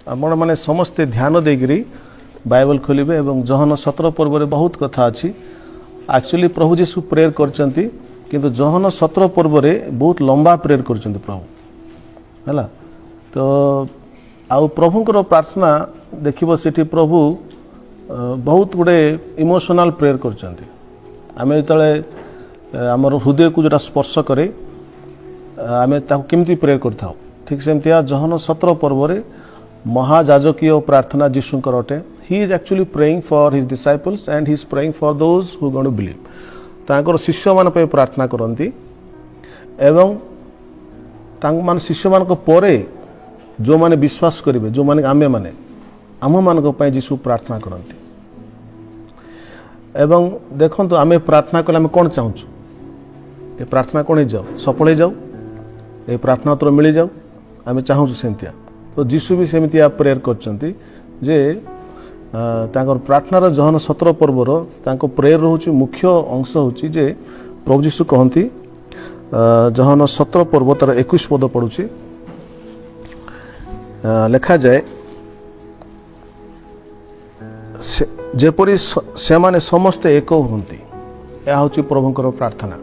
आपण माने समस्ते ध्यान देकरी बाइबल खोलिबे एवं जहन 17 पर्व रे बहुत कथा अछि। एक्चुअली प्रभु जीशु प्रेयर करचंती किंतु जहन 17 पर्व रे बहुत लंबा प्रेयर करचंती प्रभु हैला। तो आउ प्रभुଙ୍କର प्रार्थना देखिबो सेठी प्रभु बहुत गुडे इमोशनल प्रेयर करचंती। आमे तळे हमर हृदय को जोटा स्पर्श करे आमे ता केमती प्रेयर करथाउ। ठीक सेमतिया जहन 17 पर्व रे महायाजकीय प्रार्थना जीशुଙ୍କର अटे। He is actually praying for his disciples and he is praying for those who are going to believe. तांकर शिष्य मान पे प्रार्थना करंती एवं तांग मान शिष्य मान को परे जो माने विश्वास करिवे जो माने आमे माने आम मान को पे जीशु प्रार्थना करंती। एवं देखंतु आमे प्रार्थना कले आमे कोन चाहू ए प्रार्थना कोन हे जाऊ सफल हे जाऊ ए प्रार्थना उत्तर मिली जाऊ आमे चाहू सेमतिया। तो जीशु भी सेमतिया प्रेयर करचंती जे तांकर प्रार्थनार जहन 17 पर्वर तांको प्रेयर रोचे मुख्य अंश होची जे प्रभु जीशु कहंती जहन 17 पर्व तार 21 पद पड़ुची लिखा जाए जेपरी से माने समस्ते एक होंती या होची प्रभुंकर प्रार्थना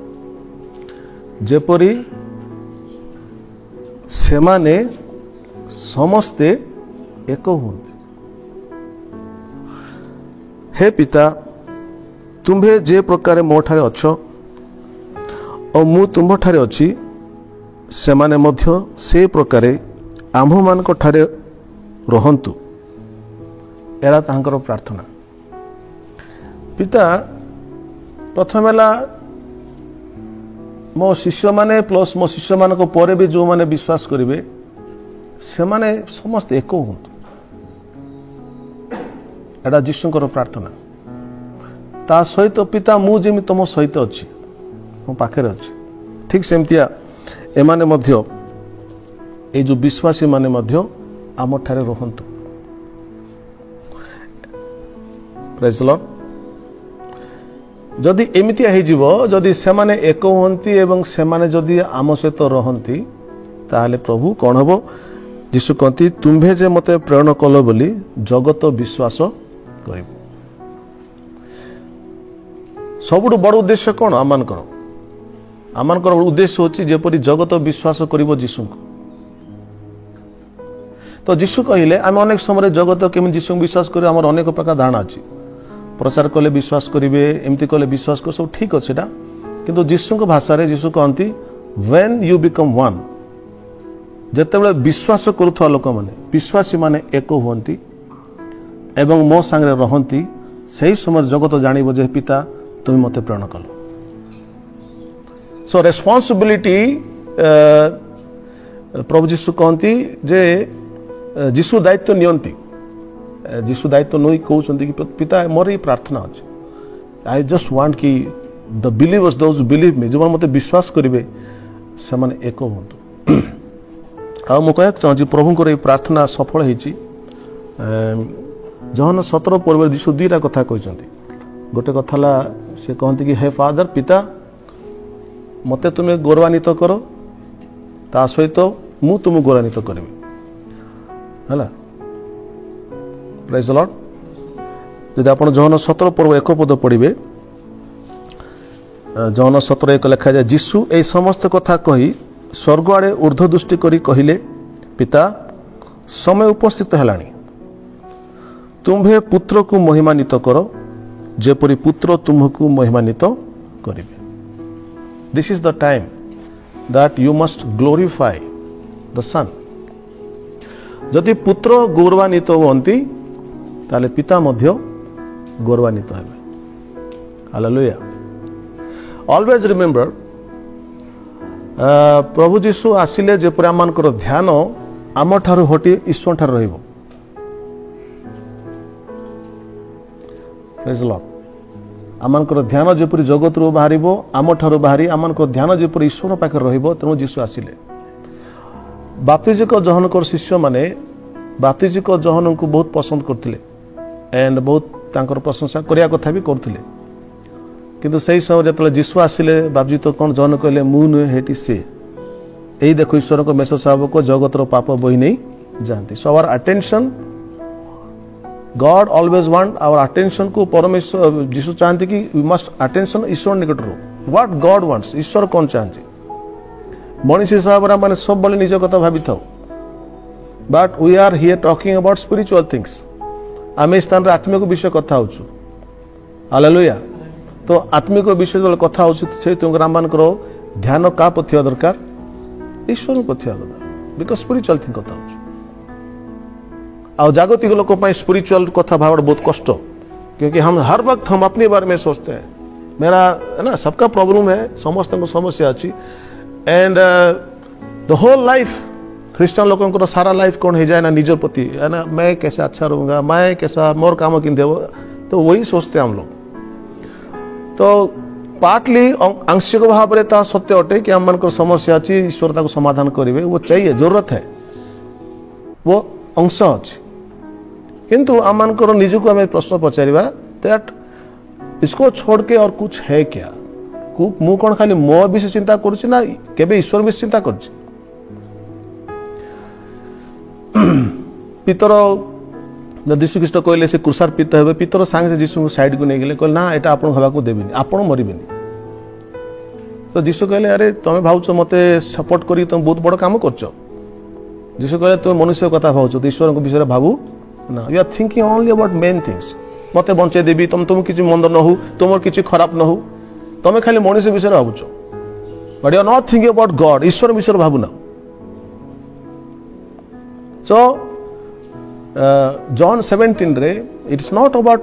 जेपरी से माने समस्ते एक होंती। हे पिता तुम्भे जे प्रकार मो ठारे अछ और मु तुम ठारे अछि से माने मध्य से प्रकार आम्भ मान ठारे रहंतु एरा तांकर प्रार्थना। पिता प्रथम है मो शिष्य माने प्लस मो शिष्य मान को परे भी जो माने विश्वास करिवे से माने समस्त एक होंतु एटा जीशुଙ୍କର प्रार्थना। ता सहित पिता मु जेमि तुम सहित अछि मो पाखरे अछि ठीक सेमतिया एमाने मध्य ए जो विश्वासी माने मध्य आम ठारे रहंतु। Praise the Lord. जदि एमितिया हे जीवो जदि से माने एक होंती एवं से माने जदि आम सहित रहंती ताले प्रभु कोन हबो जीशु कहती तुम्भे जे मते प्रेरण कल बोली जगत विश्वास कर। सबुठ बड़ उद्देश्य कौन आमानकर उद्देश्य होची जेपरी जगत विश्वास करिवो जीशु को। तो जीशु कहिले आम अनेक समय जगत केमि जीशु विश्वास करिवो हमर अनेक प्रकार धारणा अछि। प्रचार कले विश्वास करिवे एमती कले विश्वास कर सब ठीक अछि सेटा किंतु जीशु को भाषा रे जीशु कहंती व्हेन यू बिकम वन जेतेबेले विश्वास करुवा लोक माने विश्वासी माने एक होंती एवं मो सांगरे रहंती सही समय जगत जानिबो जे पिता तुम मते प्रेरण कल। सो रेस्पॉन्सिबिलिटी प्रभु जीशु कहंती जे जीशु दायित्व नियंती जीशु दायित्व नई कहउछंती कि पिता मोर ही प्रार्थना अछि आई जस्ट वांट कि the believers those believe me जो मते विश्वास करिवे से माने एक होंतु। आ मु कहक चाहूँ प्रभुंकर ये प्रार्थना सफल होती जहन 17 पर्व जीशु दुईटा कथा कहते। गोटे कथा से कहते कि हे फादर पिता मते तुम्हें गौरवान्वित करो ता सहित मु तुम गौरवान्वित करी है। Praise the Lord. यदि आप जहन 17 पर्व 1 पद पढ़े जहन 17:1 लिखा जाए जीशु ए समस्त कथा कही स्वर्ग आड़े ऊर्ध्व दृष्टि करी कहिले पिता समय उपस्थित हेलानी तुम्भे पुत्र को महिमान्वित करो जेपरी पुत्र तुम्हकु महिमान्वित करिवे। This is the time that you must glorify the son. जदि पुत्र गौरवान्वित होती ताले पिता मध्य गौरवान्वित हेबे। हालेलुया। ऑलवेज रिमेंबर प्रभु जीशु आसिले जेपरि आमानकर ध्यान आम ठारू हटी ईश्वर ठारू रहिबो। Praise the Lord. आमानकर ध्यान जेपरि जगत रो बाहरिबो आम ठारू बाहरी आमानकर ध्यान जेपरि ईश्वर पाखे रहिबो तेणु जीशु आसिले। बाप्तिजिक जहनकर शिष्य माने बाप्तिजिक जहन को बहुत पसंद करथिले एंड बहुत तांकर प्रशंसा करिया कथा भी करथिले किंतु सही समय जतले जीशु आसिले बापजी तो कौन जहन कहले मु नुहे हेटी से यही देखो ईश्वर को मेष शावक जगत रो पाप बोही नहीं जाती. So our attention, God always want our attention को परमेश्वर जीसु चाहते कि we must attention ईश्वर निकट रो. What God wants, ईश्वर कौन चाहते मनीष हिसाब रे माने सब बले निज कथा भाबी थाओ. But we are here talking about spiritual things. आमे स्थान रे आत्मिक विषय कथा होछु. हालेलुया. तो आत्मिक विषय जो कथा होछु से तुम रामबान करो ध्यान का पथिया दरकार ईश्वर पथिया दरकार. बिकॉज़ स्पिरिचुअल थिंग कथा होछु. आ जागतिक लोगों पर स्पिरिचुअल कथा भाव बहुत कष्ट, क्योंकि हम हर वक्त हम अपने बारे में सोचते हैं. मेरा है ना सबका प्रॉब्लम है, समस्त को समस्या अच्छी. एंड द होल लाइफ ख्रिस्टान लोगों को सारा लाइफ कौन हो जाए ना निजर प्रति है ना, मैं कैसे अच्छा रहूंगा, मैं कैसा मोर काम किन देव, तो वही सोचते हैं हम लोग. तो पार्टली आंशिक भाव में ता सत्य अटे कि हम मन को समस्या अच्छी ईश्वर को समाधान करेंगे, वो चाहिए, जरूरत है, वो अंश अच्छी. किंतु आम मानकर निज को आम प्रश्न पचारिबा दैट इसको छोड़ के और कुछ है क्या. मु कौन खाली मो विषय चिंता करुछि ना केबे ईश्वर विषय चिंता करुछि. पितर यीशु ख्रीष्ट कहले से क्रूसार्पित हेबे, पितर सांगे यीशु साइड को नहीं गेले, कहले ना एटा आपण हवा को देबिनी, आपण मरिबेनी. तो यीशु कहले अरे तमे भाउछ मते सपोर्ट करी तुम बहुत बड़ काम करछो. यीशु कहले तुम मनुष्य कथा भाउछ, ईश्वर को विषय भाबू ना. You are thinking only about main things. मते बंचे देबी, तुम किछि मंद न हो, तुम किछि खराब न हो, तमे खाली मनुष्य विषय भाबुछ. But you are not thinking about God, ईश्वर विषय भाबू ना. सो जॉन 17 रे इट्स नॉट अबाउट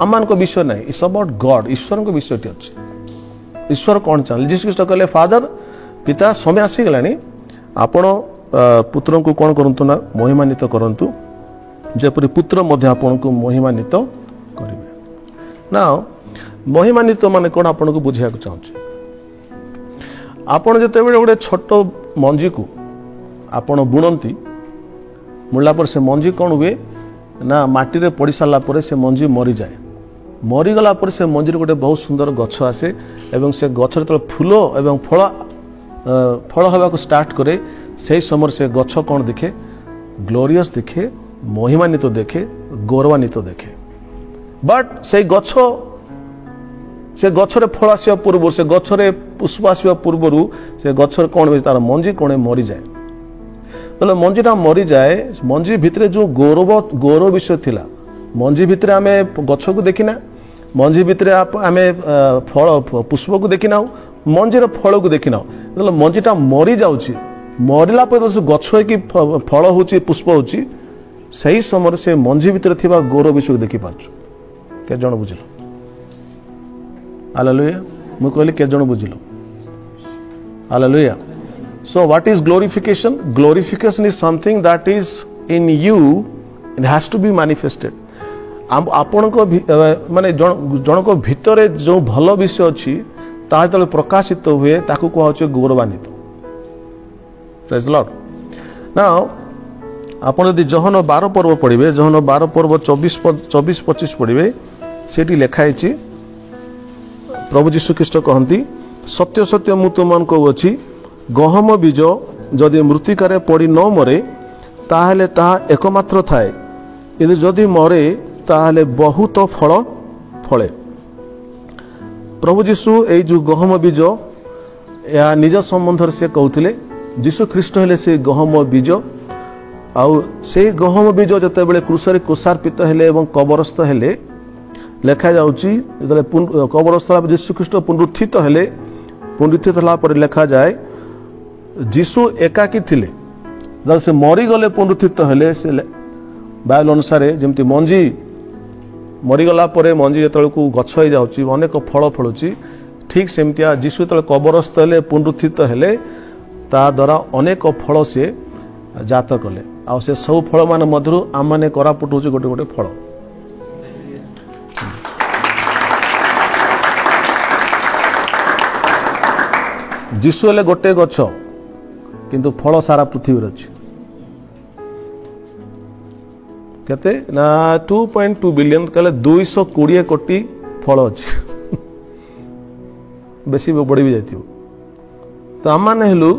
अमान को विषय नहीं, इट्स अबाउट गॉड. ईश्वर को विषय टी अछि. ईश्वर कौन चाहे. जीसस ख्रीष्ट कहले फादर पिता समय आसी गलानी, आपण पुत्र को कौन करंतु ना महिमान्वित करंतु, जेपरि पुत्र मध्य आपण को महिमान्वित करिवे. नाउ महिमान्वित माने कोन आपण को बुझिया को चाहूँ. आपण जते बेले गोटे छोट मंजी को आपण बुणंती, मुड़ला पर से मंजी कौन हुए ना माटी रे पड़ी सारा पर से मंजी मरी जाए. मरीगला पर से मंजी गोटे बहुत सुंदर गछ आसे एवं से गछ तो फूल एवं फल हवा को स्टार्ट करे. से समय से गछ कौन दिखे, ग्लोरियस दिखे, महिमान्वित देखे, गौरवान्वित देखे. बट से गछरे फल आसिया पूर्व, से गछरे पुष्प आसिया पूर्व से गछरे कौन हुए तार मंजी कौन मरी जाए. तो मंजीटा मरी जाए, मंजी भितर जो गौरव विषय थिला, मंजी भितर आमे गछ को देखिना, मंजी भितर आमे फल पुष्प को देखिना, मंजीर फल को देखिना. मंजीटा मरी जाउची, मरला पर गछ कि फल होची पुष्प होची, सही समय से मंजी भितर थिबा गौरव विषय को देखि पारछु. के जण बुझिलो. हालेलुया. मु कहली के जण बुझिलो. Hallelujah. So what is glorification? Glorification is something that is in you and has to be manifested. आपण को माने जन को भितरे जो भल विषय अछि ता तले प्रकाशित हुए ताकू को होचे गौरवान्वित. Praise the Lord. Now आपण यदि जहन 12 पर्व पढ़िबे, जहन 12 पर्व 24-25 पढ़िबे, सेठी लेखा हैछि प्रभु यीशु ख्रीष्ट कहंती सत्य सत्य मु तुमन को अछि गहम बीज जदि मृत्तिकारे पड़ी न मरे ताहले ताहा एकमात्र थाए, यदि जदि मरे ताहले बहुत फल फले. प्रभु जीशु ए जो गहम बीज या निज संबंध से कहते जीशु ख्रीष्ट हेले से गहम बीज. आउ से गहम बीज जते बेले क्रूसरे क्रूसार्पित हेले एवं कबरस्थ हेले, लेखा जाउची कबरस्थ जीशु ख्रीष्ट पुनरुत्थित हेले, पुनरुत्थित होला पर लेखा जाए जीशु एकाकी थिले, जब से मरीगले पुनरुत्थित हेले. से बाइबल अनुसार जमती मंजी मरीगला पर मंजी जो को गछ हो जाउची अनेक फल फलुची, ठीक सेमतिया जीशु जो कबरस्थ हेले पुनरुत्थित हेले ता द्वारा अनेक फल से जात कले. आ से सब फल मान मधुर आम मैंने करापुट हूँ गोटे गोटे फल. जीशु हेले गोटे गछ किंतु फल सारा पृथ्वी अच्छी. केते ना 2.2 बिलियन कहले 220 कोटी फल अच्छी. बेसी बढ़ी भी जाती. तो आम मैंने हेलु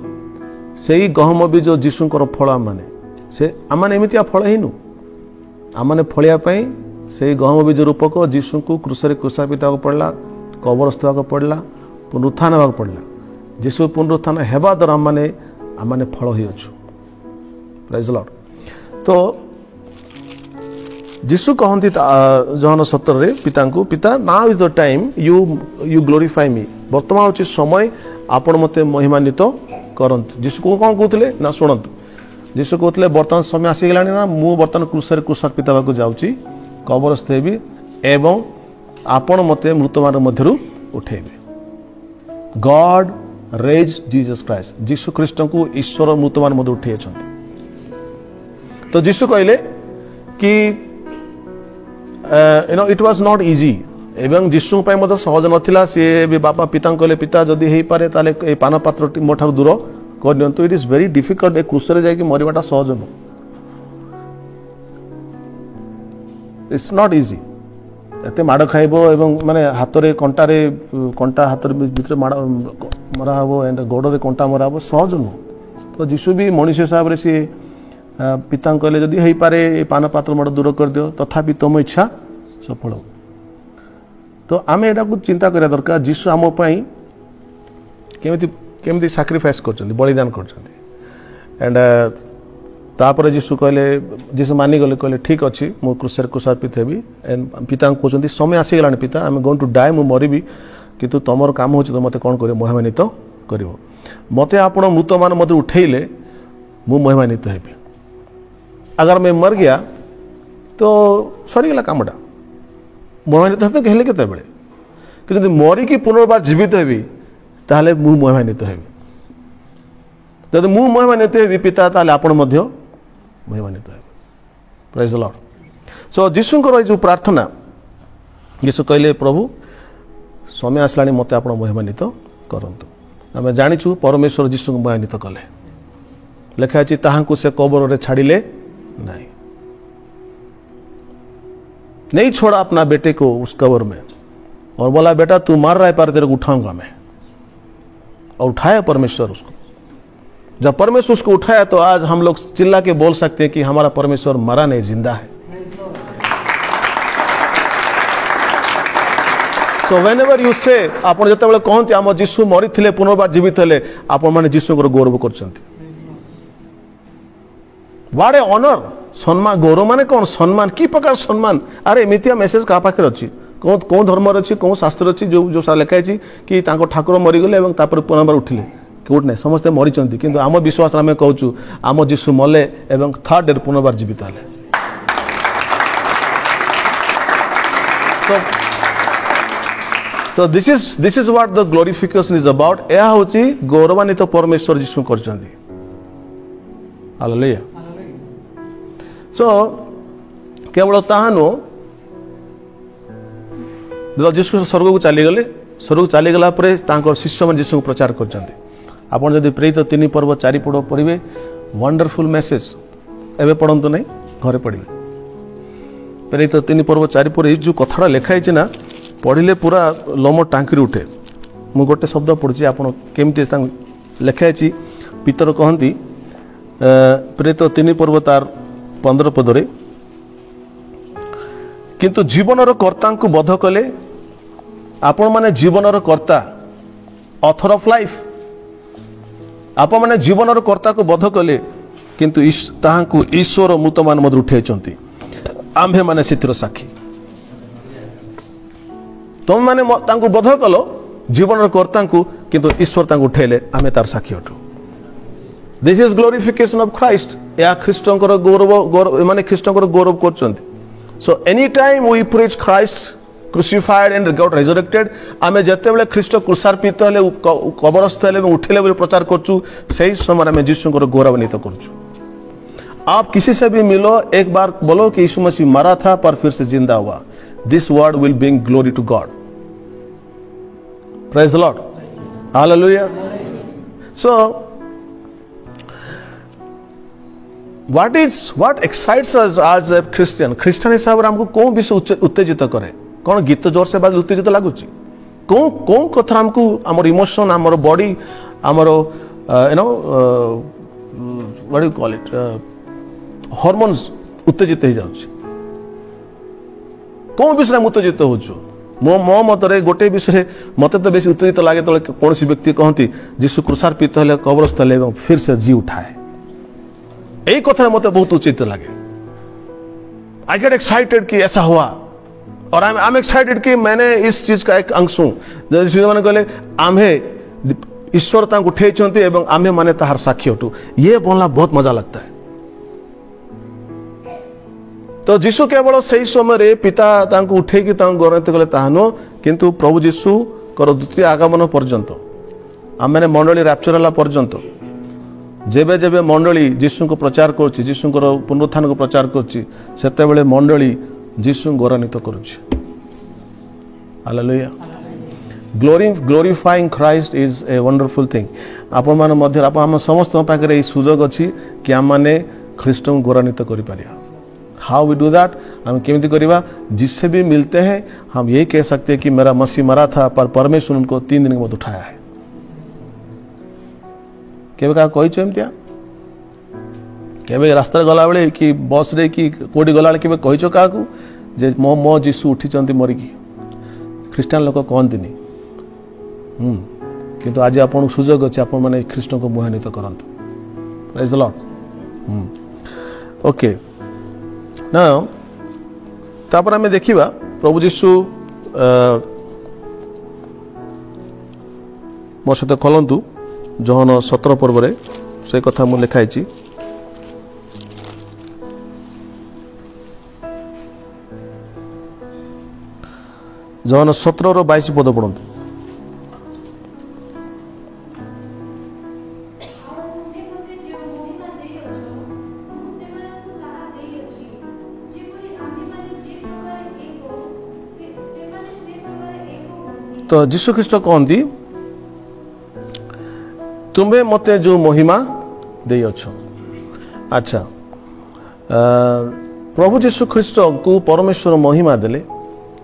से गहम बीज जीशुकर फल आम मैंने से आम एमती फल हीनु आम फलियापाई से गहम बीज रूपक जीशु को क्रूसरे क्रूसापित पड़ला कबरस्थ पड़ला पुनरुत्थान होगा पड़ला जीशु पुनरुत्थान हेबा द्वारा आम फल ही अच्छु प्रेज लॉर्ड। तो जीशु कहती जहन 17 रे पिता को पिता now is the time you glorify me वर्तमान होची समय आपण मते महिमान्वित करंतु। जीशु को कौन कहते ना शुणु जीशु कहते बर्तमान समय आसीगला ना मु बर्तमान क्रूसरे क्रूसापित होगा जाऊँगी कबरस्थ हेबी एवं आपण मते मृतमान मध्यरु उठेबे। गॉड रेज जीसस क्राइस्ट जीशु ख्रीष्ट को ईश्वर मृतमान मध्य उठे। तो जीशु कहले कि इट वाज नॉट इजी एवं जीशु सहज नाला सी भी बापा पिता कहले पिता जदि हो पारे ताले पान पात्र मो ठार दूर कर दियंतु। इट इज वेरी डिफिकल्ट ए क्रूसरे जाइए मरवाटा सहज नुह इट्स नॉट इजी एत माड़ खाइब एवं माने हाथ में कंटा हाथ भीतर मरा हम एंड गोड़ में कंटा मरा हम सहज नुह। तो जीशु भी मनुष्य हिसाब से सी पिता कहले जदि हो पारे पान पात्र मड़ दूर कर दियो तथापि तुम इच्छा सफल हो। तो आम एटा को चिंता करिया दरकार जीशु आम केमिति सैक्रिफाइस कर बलिदान कर एंड तापर जीशु कहले जीशु मानिगले कहले ठीक अच्छी मु क्रूसरे क्रूसापित हेबी एंड पिता कहते समय आसीगला पिता आम गोइंग टू डाई मु मरबी किंतु तुमर काम हो तो मत कौन कर महिमान्वित कर मत आप मृत मान मत उठेले मु महिमान्वित हेबी। अगर मैं मर गया तो सरीगला कमटा महिमान्वित तो कहले केते बेले कि मरिकी पुनर्बार जीवित हेबी ताहले मु महिमान्वित हेबी। जदि मु महिमान्वित हेबी पिता ताहले आपण मध्य महिमान्वित हेबे। Praise the lord. सो जीशुଙ୍କର जो प्रार्थना जीशु कहले प्रभु समय आसलाणी मते आपण महिमान्वित करंतु। आमे जानिछु परमेश्वर जीशु को महिमान्वित कले लेखा अछि ताहांकु से कबर रे छाडिले नहीं छोड़ा अपना बेटे को उस कबर में और बोला बेटा तू मार रहा है पर तेरे को उठाऊंगा मैं और उठाया परमेश्वर उसको। जब परमेश्वर उसको उठाया तो आज हम लोग चिल्ला के बोल सकते हैं कि हमारा परमेश्वर मरा नहीं जिंदा है। सो व्हेनेवर यू से आपण जते बेले कहंती हम जीशु मरि थिले पुनर्बार जीवित हेले आपण माने जीशु को गौरव करछंती। व्हाट ए ऑनर सम्मान गौरव माने कौन सम्मान की प्रकार सम्मान। अरे एमितिया मेसेज का पाखे अच्छी कौन धर्म अच्छी कौन शास्त्र अच्छी जो जो लिखाई कि ठाकुर मरीगले और पुनर्बार उठिले कौट ना समस्ते मरी किंतु आम विश्वास आम कहूँ आम जीशु मले और थर्ड डे पुनर्बार जीवित हेले। तो this is what the glorification is about. यह हूँ गौरवान्वित परमेश्वर जीशु कर हालेलुया। सो केवल ताहा नुह जीशु स्वर्ग को चलीगले स्वर्ग को चलीगला शिष्य मैंने जीशु को प्रचार कर प्रेरित 3 पर्व 4 पढ़ पढ़े वंडरफुल मेसेज एवं पढ़तु नहीं घरे पढ़े प्रेरित 3 पर्व 4 पर जो कथा लिखाई ना पढ़ले पूरा लोम टांकी उठे। मु गोटे शब्द पढ़ी आप केमती लिखाई पितर कहती प्रेरित 3 पर्व तार 15 पदरे किंतु जीवनर कर्ता को बध कले आपण माने जीवनर कर्ता ऑथर ऑफ लाइफ आपण माने जीवनर कर्ता को बध कले किंतु ताहांकु ईश्वर मृत मान मध्य उठेचंती आम्भे माने सितिर साक्षी। तुम माने तांकु बध कलो जीवनर कर्ता को किंतु ईश्वर तांकु उठेले आमे तार साक्षी अटू। This is glorification of Christ. या ख्रीष्टंकर गौरव माने ख्रीष्टंकर गौरव करचंती। So any time we preach Christ crucified and got resurrected आमे जते बेले ख्रीष्ट क्रूसार्पित हेले कबरस्थ हेले उठेले बोली प्रचार करचु सही समय में यीशुंकर गौरवान्वित करचु। आप किसी से भी मिलो एक बार बोलो कि यीशु मसीह मरा था पर फिर से जिंदा हुआ। This word will bring glory to God. Praise the Lord hallelujah. So what excites us as a Christian हिसाब से हमको कौन विषय उत्तेजित करे कौन गीत जोर से बाज उत्तेजित लगुच कौन कथा हमको आमर इमोशन आमर बॉडी आमर what do you call it hormones उत्तेजित हो जाउछि कौन विषय उत्तेजित होछु मो मतरे गोटे विषय मत तो बेसी उत्तेजित लगे तो कौन व्यक्ति कहती जीशु क्रूसार्पित हेले कब्रस्थले एवं फिर से जी उठाए यही कथा मत बहुत उचित लगे आई गेट एक्साइटेड कि ऐसा हुआ और आई एम एक्साइटेड कि मैंने इस चीज का एक अंश हूं मैंने कहले आम्हे ईश्वर तांको उठेइछन्ति एवं आम्हे माने ताहार साक्षी अटू ये बोलना बहुत मजा लगता है तो जीशु केवल सही समय पिता तांको उठेकी तांको गणित कले ताहानो किंतु प्रभु जीशु कर द्वितीय आगमन पर्यंत आम मैंने मंडली रैप्चर होला पर्यंत जेबे जेबे मंडली जीशु को प्रचार करछि जीशु को पुनरुत्थान को प्रचार करछि सेते बेले मंडली जीशु गौरवान्वित करुछि hallelujah glorifying Christ is a wonderful thing आपण मान मध्य आपण समस्त पाखे सुजोग अछि कि आम माने ख्रीष्ट को गौरवान्वित करि पारिया हाउ वी डू दैट हम केमिति करिबा जिससे भी मिलते हैं हम यही कह सकते हैं कि मेरा मसीह मरा था पर परमेश्वर उनको 3 दिन के बाद उठाया है केबे का कहि एमतिया केबे रास्ता गला बेले कि बस रे कि कोडी गला बेले केबे कहिचो काकू जे मो जीसु उठी चंती मरिकी ख्रिस्टियन लोक कहंतिनी किंतु आज आपन सुजोग अछि आपन माने ख्रीष्ट को मुहान्वित करंतु प्रेज द लॉर्ड ओके ना तापर आमे देखिबा प्रभु जीशु मोर सहित खोलंतु जहन 17 पर्व रे से कथा मु लिखाइछि जहन 17 रो 22 पद पढंतु तो जीशु ख्रीष्ट कहती तुम्हें मते जो महिमा दे अच्छो अच्छा प्रभु जीशु ख्रीष्ट को परमेश्वर महिमा देले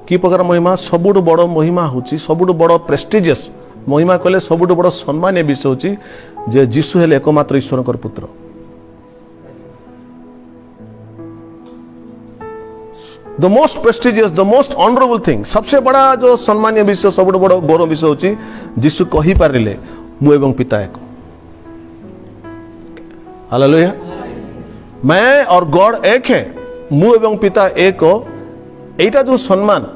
कि प्रकार महिमा सबुठ बड़ महिमा होची सबुठ बड़ प्रेस्टिजियस महिमा कहले सबुठ बड़ सम्मानीय विषय होची जे जीशु हेले एकमात्र ईश्वर पुत्र the most prestigious the most honourable thing सबसे बड़ा जो सम्मानीय विषय सबुठ बड़ गौरव विषय होची जीशु कहि पारिले मु एवं पिता एक हालेलुया मैं और गॉड एक है मु एवं पिता एक एटा जो सम्मान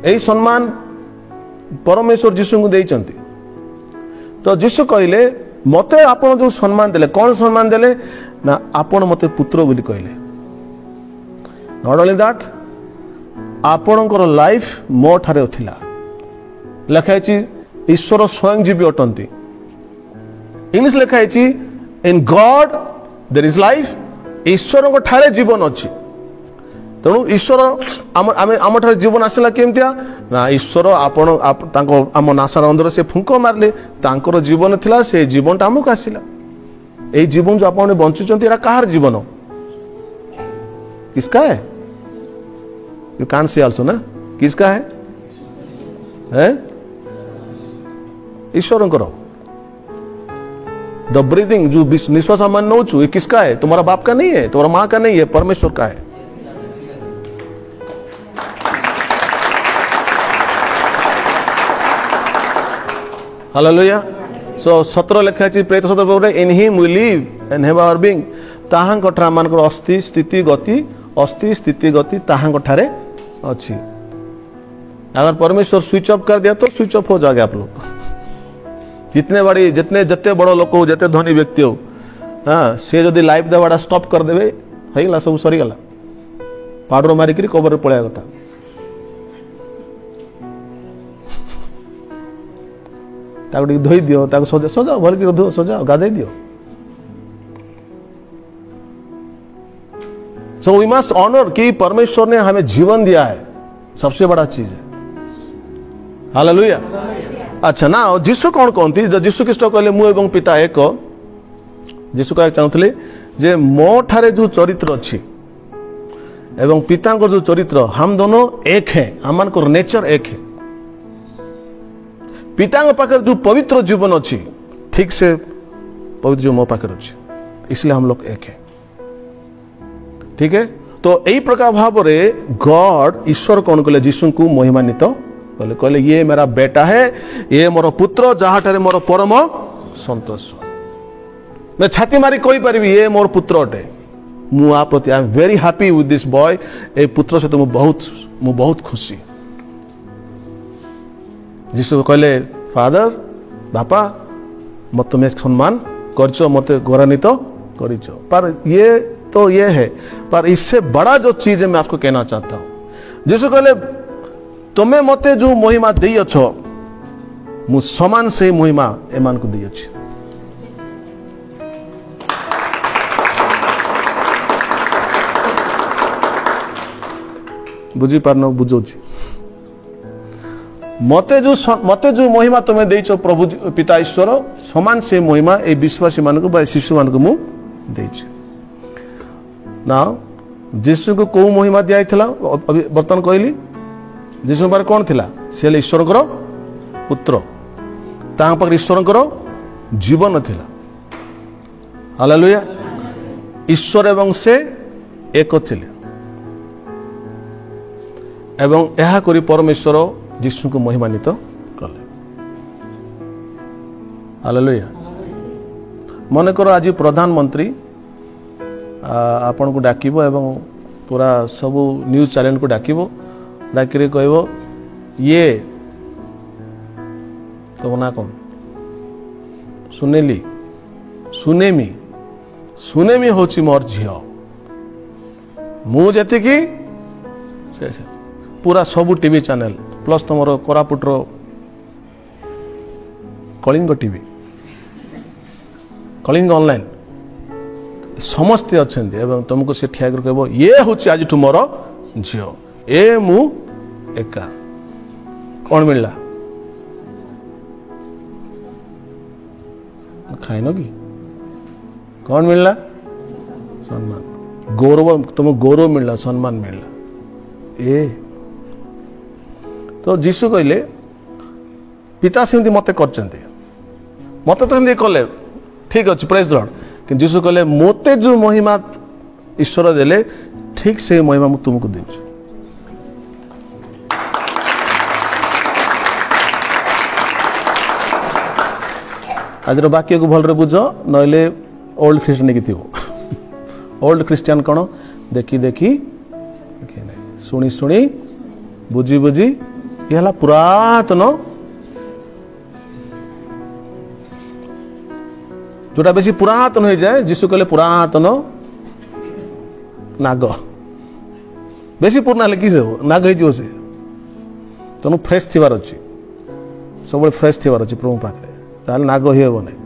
एई सम्मान परमेश्वर जीशु को देइचंती तो जीशु कहले मते आपण जो सम्मान देले कौन सम्मान देले ना आपण मते पुत्र बोली कहले नॉट ओनली दैट आपणकर लाइफ मो ठारे थिला लिखाई ईश्वर स्वयं जीवी अटंती इंग्लिश लिखाई in God there is life ईश्वर को ठारे जीवन अच्छी तेणु ईश्वर आम ठारे जीवन आसला केमतिया ना ईश्वर आपण आम नासार अंदर से फुंक मारले तांकर जीवन थिला से जीवन टा आमको आसला ए जीवन जो आपण बंचुचंती एरा काहार जीवन किसका है यू कांट से आल्सो ना किसका है ईश्वर करो द ब्रीदिंग जो निश्वास हम नौ छू ये किसका है तुम्हारा बाप का नहीं है तुम्हारा माँ का नहीं है परमेश्वर का है हालेलुया सो 17 लिखा है प्रेरित 17 in him we live and have our being ताहां ठार मानकर अस्थि स्थिति गति ताहां ठारे अच्छी अगर परमेश्वर स्विच ऑफ कर दिया तो स्विच ऑफ हो जाओगे आप लोग जितने बड़ लोक हो जिते धनी व्यक्ति हो हाँ सी जदि लाइफ देवाटा स्टॉप करदे है सब सरीगला पाउडर मारिक कबर पलैया कथा धोई दियो सजाओ भल कि सजाओ गाधे दियो सो वी मस्ट ऑनर कि परमेश्वर ने हमें जीवन दिया है सबसे बड़ा चीज है हालेलुया अच्छा ना जीशु कौन कहती जीशु ख्रीष्ट कहले मु एवं पिता एक जीशु कह चाहूले जे मो ठारे जो चरित्र अच्छी एवं पिता जो चरित्र हम दोनों एक हैं हम नेचर एक है पिता पाखे जो पवित्र जीवन अच्छी ठीक से पवित्र जो मो पाखे अच्छी इसलिए हम लोग एक है ठीक है। तो यही प्रकार भाव में गॉड ईश्वर कौन कले यीशु को महिमान्वित कले, कहले ये मेरा बेटा है, ये मोर पुत्र जहाँ मोर परम संतोष। मैं छाती मारी कही पारि ये मोर पुत्र अटे, मु आ प्रति I am very happy with this boy. ए पुत्र से तो मु बहुत खुशी। यीशु कहले फादर बापा मत तुम्हें सम्मान करछ, मत गौरवान्वित करिछ। पर ये तो ये है, पर इससे बड़ा जो चीज है मैं आपको कहना चाहता हूं। यीशु कहले तुम्हें मते जो महिमा देई अछ मु समान से महिमा एमान को देई अछि। बुझी पारनो बुझौछि। मते जो महिमा तुम्हें देइछ प्रभु पिता ईश्वर समान से महिमा ए विश्वासी मानक बा शिशु मानक मु देइछ। ना यीशु को कौ महिमा दिया थिला बर्तन कहली यीशु बारे कौन थिला, से ईश्वर पुत्र, ता पाखरे ईश्वर जीवन थिला। हालेलुया। ईश्वर एवं से एक थिले एवं यह करी परमेश्वर यीशु को महिमान्वित कले। हालेलुया। मन कर आज प्रधानमंत्री आपण को डाकिबो एवं पूरा सबू न्यूज चैनल को डाकिबो, डाकिरे कहबो ये तो ना कौन सुनेली सुनेमी सुनेमी होची मोर झियो, मु जति की पूरा सबू टीवी चैनल प्लस तुमर कोरापुटर कलिंग टीवी कलिंग ऑनलाइन समस्ते अच्छा एवं तुमको से ठिया कर कहबो ये होची आज तुमर झियो, ए मु एका कौन मिलला खाइन कि कौन मिलला सम्मान, गौरव, तुम गौरव मिलला, सम्मान मिलला। ए तो यीशु कहले पिता सेमती मते करचंती, मते तो कले ठीक अच्छे प्रेज लॉर्ड, कि यीशु कहले मोते जो महिमा ईश्वर देले ठीक से महिमा मु तुमको देछु। आज वाक्य को भलरे बुझ नइले ओल्ड ख्रिस्टियन की थी। ओल्ड ख्रिस्टियन कौन देखी देखी शुणी शुणी बुझी बुझी ये हला पुरातन, जोटा बेसी पुरातन हो जाए यीशु कहले पुरातन नाग बेसी पुराना हेल्ले कि नाग हो से तेणु फ्रेश थिबार अच्छी, सब फ्रेश थिबार अच्छी प्रभु पाखे, ताल नाग ही हेब नहीं,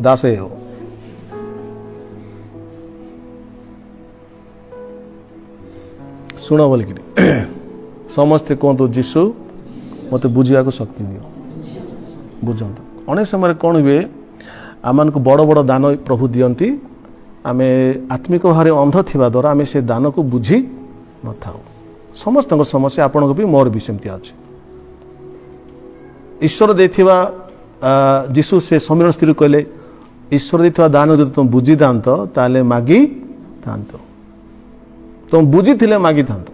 दास ही हेब। शुण बोलिक समस्ते कहतु यीशु मत बुझा शक्ति दियो, बुझात। अनेक समय कौन हुए आम को बड़ बड़ दान प्रभु दियंती, आमे आत्मिक भाव अंध थिबा द्वारा आमे से दान को बुझी न था। समस्त समस्या आपण को भी मोर भी सेमती अछि। ईश्वर देथिबा यीशु से समीरण स्त्री कहले ईश्वर देथिबा दान जदि तुम बुझी दांत ताले मागी थांतो, तुम बुझी थिले मागी थांतो,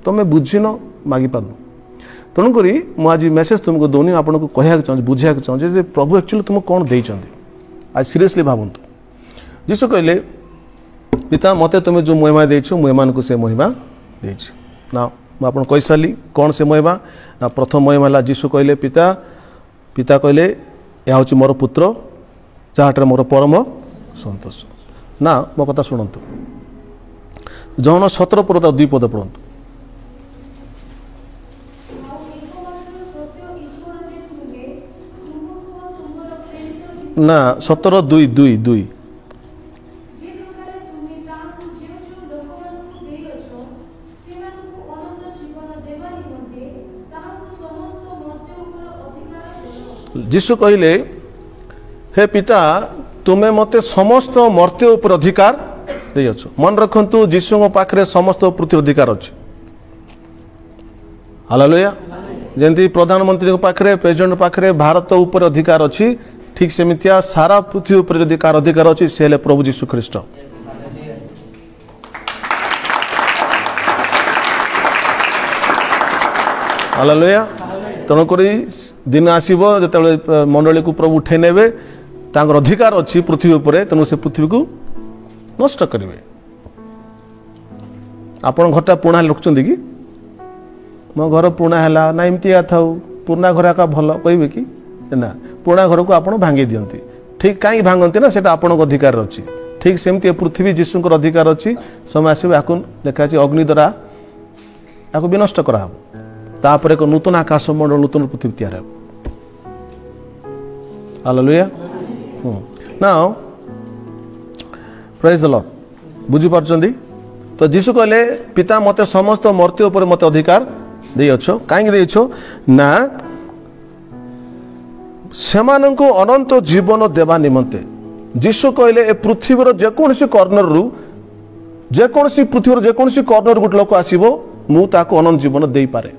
तुम बुझिन मागी पारन। तेणुक मुझे मेसेज तुमको दौनी आपको कहना चाहूँ बुझा चाहूँ जे प्रभु एक्चुअली तुमको कौन देइचंदी। आज सीरियसली भावतु यीशु कहले पिता मते तुम्हें जो महिमा देइछ मुमान को से महिमा देइछ ना, मुझे कही सारी कौन से महिमा ना। प्रथम महिमा है यीशु कहले पिता पिता कहले यह हूँ मोर पुत्र जहाँ मोर परम संतोष ना। मो कथा शुणु जौन 17 पद 2 पद पढ़ु। ना 17:2 यीशु कहले हे पिता तुम्हें मते समस्त मर्त्य उपर अधिकार देइछ। मन रखंतु यीशु पाखरे समस्त पृथ्वी अधिकार अछि। हालेलुया। जेंति प्रधानमंत्री पाखरे प्रेसिडेंट पाखरे भारत उपर अधिकार अछि, ठीक सेमितिया सारा पृथ्वी उपर यदि कार अधिकार अच्छी से प्रभु यीशु ख्रीस्ट। हालेलुया। तेणुक दिन आसब जो मंडली को प्रभु उठे ने अधिकार अच्छी पृथ्वी उपर, तेणु से पृथ्वी को नष्ट करेंगे। आपण घरटा पुणा रखुच्च कि मो घर पुणा है ना एमती था पुणा घर का भल कहे कि ना पुणा घर को आप भांगी दिंती ठीक कहीं भांगती ना सेटा आपण अधिकार अच्छी। ठीक सेमती पृथ्वी जीशुकर अधिकार अच्छी। समय आसो या लिखा अग्नि द्वारा या विनष्ट कराब तापर एक नूतन आकाश मंडल नूतन पृथ्वी तैयार हो। Hallelujah. Now praise the Lord. बुझी पारछंदी तो जीशु कहले पिता मते समस्त मर्त्य उपर मते अधिकार देई अछो। काहे देई अछो ना सेमानंको अनंत जीवन देवा निमंते। जीशु कहले ए पृथ्वीर जेकोसी कॉर्नर रु जेकोसी पृथ्वीर जेकोसी कॉर्नर गोटे लोक आसीबो मु ताको अनंत जीवन देई पारे।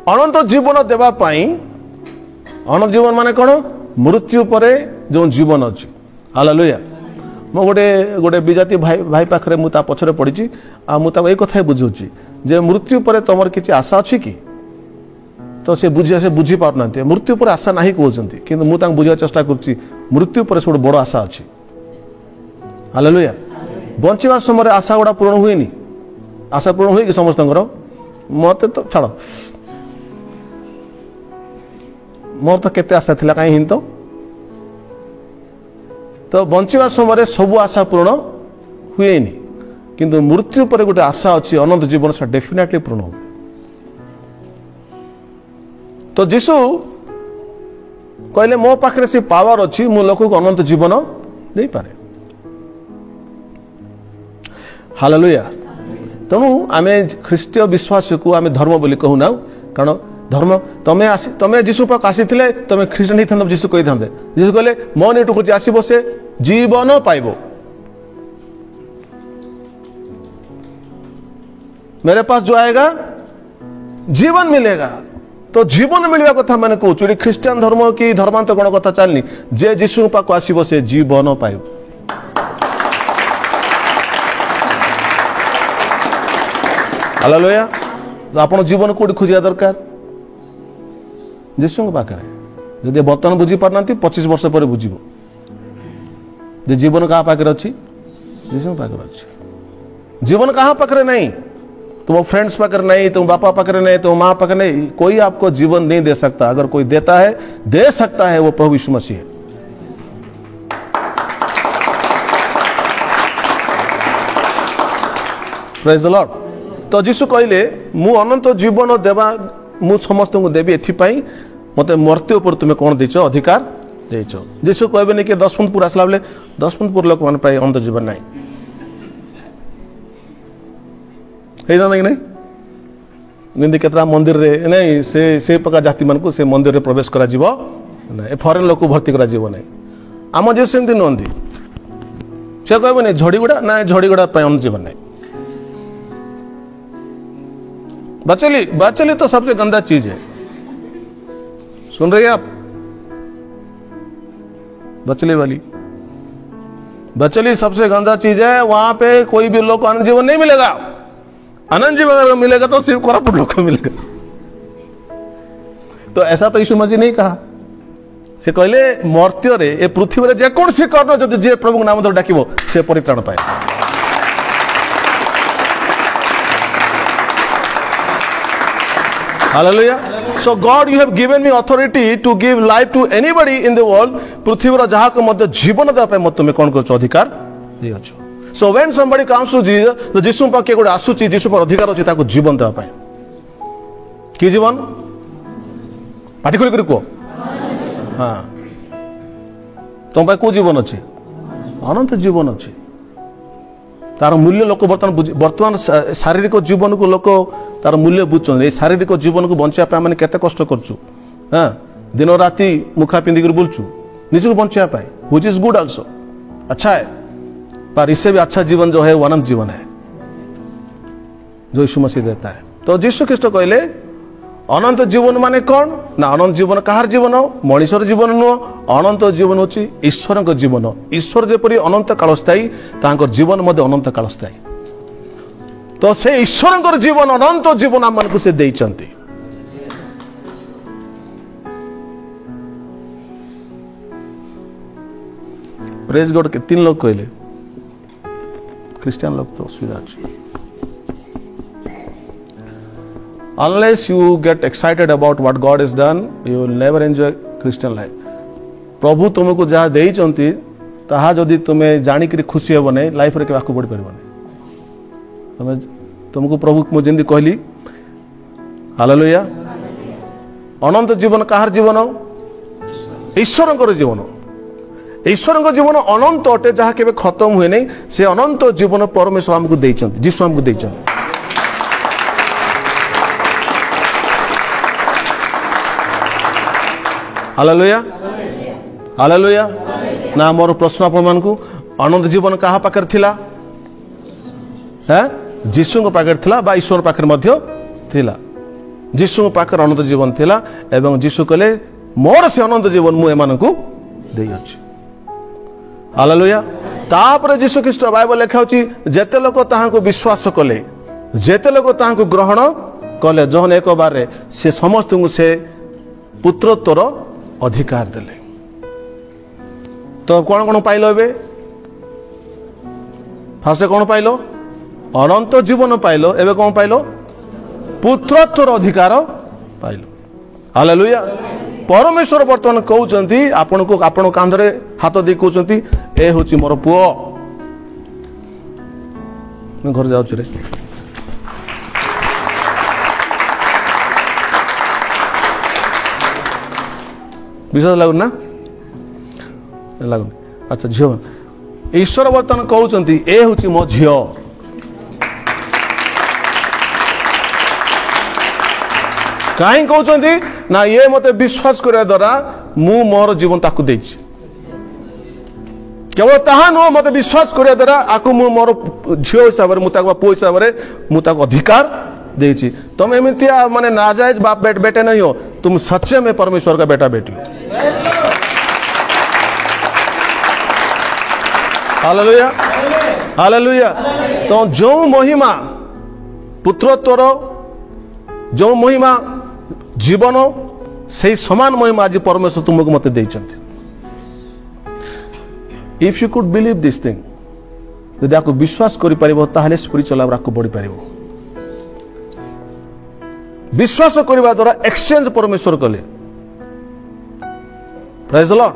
अनंत जीवन देवा पाई अनंत जीवन माने कोन मृत्यु परे जो जीवन अछि। हालेलुया। मो गोटे गोटे विजाति भाई भाई पाखरे मु ता पछरे पड़ी आ मु ताको ए कथा बुझुची जे मृत्यु परे तमर किछि आशा अछि कि तो से बुझी पारना मृत्यु पर आशा नहीं कहते कि मुझे बुझा चेष्टा कर मृत्यु पर सब बड़ आशा अच्छी। हालेलुया। बंचवा समय आशा गुड़ा पूर्ण हुए नी आशा पूर्ण हुए कि समस्त मत तो छाड़ मोर तो केते आशा थिला कहीं हिंतो तो बंचवा समय सब आशा पूर्ण हुए नी किंतु मृत्यु पर गोटे आशा अच्छी अनंत जीवन से डेफिनेटली पूर्ण हो। तो जीशु कहले मो पाखरे से पावर अच्छी मु लोक को अनंत जीवन दे पारे। हालेलुया। तेणु आमे ख्रीष्टीय विश्वास को आमे धर्म बोली कहूना कारण धर्म तमे जीशु पाक आसीथिले तमे ख्रीष्टियन ही था जीशु कही था जीशु कहले मो नेटु को आसीबो से जीवन पाइबो। मेरे पास जो आएगा जीवन मिलेगा। तो जीवन मिलवा कथा मैंने कहूँ ख्रीष्टियन धर्म की धर्मांतरण कथा चलनी जे जीशु पाक आसब से जीवन पाइब। हालेलुया। तो आप जीवन कौट खोजा दरकार जीशु पाखे जदि बर्तमान बुझी पारना 25 वर्ष पर बुझ जीवन क्या पाखे अच्छी जीशु पाखे अच्छी। जीवन कहाँ पाखे नहीं तुम फ्रेंड्स पाकर नहीं तुम बापा पाकर नहीं तुम माँ पाकर नहीं कोई आपको जीवन नहीं दे सकता। अगर कोई देता है दे सकता है वो प्रभु यीशु मसीह है। Praise the Lord. तो जीशु कहले मु अनंत जीवन देवा मु समस्त को देवी एथिपाई मते मृत्यु पर तुम कौन देछ अधिकार देछ। जीशु कहबे नहीं कि 10 पुर आसला बेले 10 पुर लोक मान पाई अनंत जीवन नहीं नहीं केतरा मंदिर रे नहीं से प्रकार जाति मान को से मंदिर रे प्रवेश करा जीवो ना फॉरेन लोक भर्ती करा जीवो नहीं। आम जे सेमती नुहंती से कहबे नहीं झड़ीगुड़ा ना झड़ीगुड़ा अनंत जीवन नहीं। बचेली बचेली तो सबसे गंदा चीज है। सुन रहे हैं आप बचेली वाली बचेली सबसे गंदा चीज है। वहां पे कोई भी लोग को अनंत जीवन नहीं मिलेगा। अनंत जीवन अगर मिलेगा तो सिर्फ करप्ट लोग को मिलेगा। तो ऐसा तो यीशु मसीह नहीं कहा। से कहले मर्त्य रे ए पृथ्वी रे जेकोसी कर्ण जदि जे प्रभु नाम धरि डाकिबो से परित्राण पाए। Hallelujah. So God you have given me authority to give life to anybody in the world. पृथ्वी रे जहा को मध्य जीवन देबा पे मत तुमे कोन करछो अधिकार दे अछो। So when somebody comes to Jesus, तो जीशु पाके गोटे आसुची जीशु पर अधिकार अच्छी ताको जीवन देवा पाए कि जीवन पाटी खोल कह हाँ तुम को जीवन अच्छी अनंत जीवन अच्छी। तार मूल्य लोक बर्तमान शारीरिक जीवन को लोक तार मूल्य बुझुं। शारीरिक जीवन को बचापी आम केते कष्ट करचु। हाँ दिन राति मुखा पिंधिक बुलचु निज को बचापी व्हिच इज गुड आल्सो अच्छा है। पर इससे भी अच्छा जीवन जो है वो अनंत जीवन है जो यीशु मसीह देता है। तो यीशु ख्रीष्ट कहले अनंत जीवन माने कौन ना अनंत जीवन कहार जीवन मनीषर जीवन नुह अनंत जीवन होची ईश्वर जीवन। ईश्वर जेपरी अनंत कालस्थायी तांकर जीवन मध्य अनंत कालस्थायी। तो से ईश्वर जीवन अनंत जीवन आम को से देइचंती। प्रेज गॉड के 3 लोग कहले क्रिश्चियन लोग तो असुविधा अच्छी unless you get excited about what God has done you will never enjoy Christian life प्रभु तुमको जहाँ देई चंती ताहा जदि तुम्हें जानी करी खुशी हेबो नै लाइफ रे के आकु बढ़ी परबो नै तमे तुमको प्रभु मु जिंदी कहली हालेलुया अनंत जीवन काहार जीवन ईश्वरंकर जीवन ईश्वरंकर जीवन अनंत अटे जहाँ केबे खत्म हुए नै से अनंत जीवन परमेश्वर हमको देई चंती जीसु हमको देई चंती हालेलुया हालेलुया ना मोर प्रश्न अपन को अनंत जीवन कहा पाकर थिला है जीसु पाकर थिला बा ईश्वर पाकर मध्य थिला जीसु पाकर अनंत जीवन थिला एवं जीसु कहले मोर से अनंत जीवन मु एमान को देई अछि हालेलुया तापर जीसु ख्रीष्ट बाइबल लिखा अछि जेते लोक ताहा को विश्वास कले जेते लोक ताहा को ग्रहण कले जहन एक बार से समस्त को से पुत्रत्वर अधिकार देले तो कौन कौन पाइल ए फास्ट कौन पाइल अनंत जीवन पाइल एवं कौन पाइल पुत्रत्वर अधिकार पाइल हालेलुया परमेश्वर वर्तमान कहउचंती आपन को आपन कांधरे हाथ दे कहउचंती ए होची मोर पुओ मैं घर जाउछ रे विश्वास लागु ना लागु अच्छा झियो ईश्वर वर्तमान कहउचंती ए होची मो झियो कहीं कहउचंती ना ये मते विश्वास करिया द्वारा मु मोर जीवन ताकु देछि केवल ताहा नो मते विश्वास करिया द्वारा आकु मु मोर झियो हिसाब रे मु ताकु पो हिसाब रे मु ताकु अधिकार देछि तुम एमितिया माने नाजायज बाप बेटे नहीं हो तुम सच्चे में परमेश्वर का बेटा बेटी हो हालेलुया हालेलुया तो जो महिमा पुत्रत्वर जो महिमा जीवन से समान महिमा आज परमेश्वर तुमको मते देइछन्ति if you could believe this thing यदि आपको विश्वास करि परिबो ताहले स्पिरिचुअल लाइफ आपको बढ़ी परिबो विश्वास करने द्वारा एक्सचेंज परमेश्वर कले प्रेज द लॉर्ड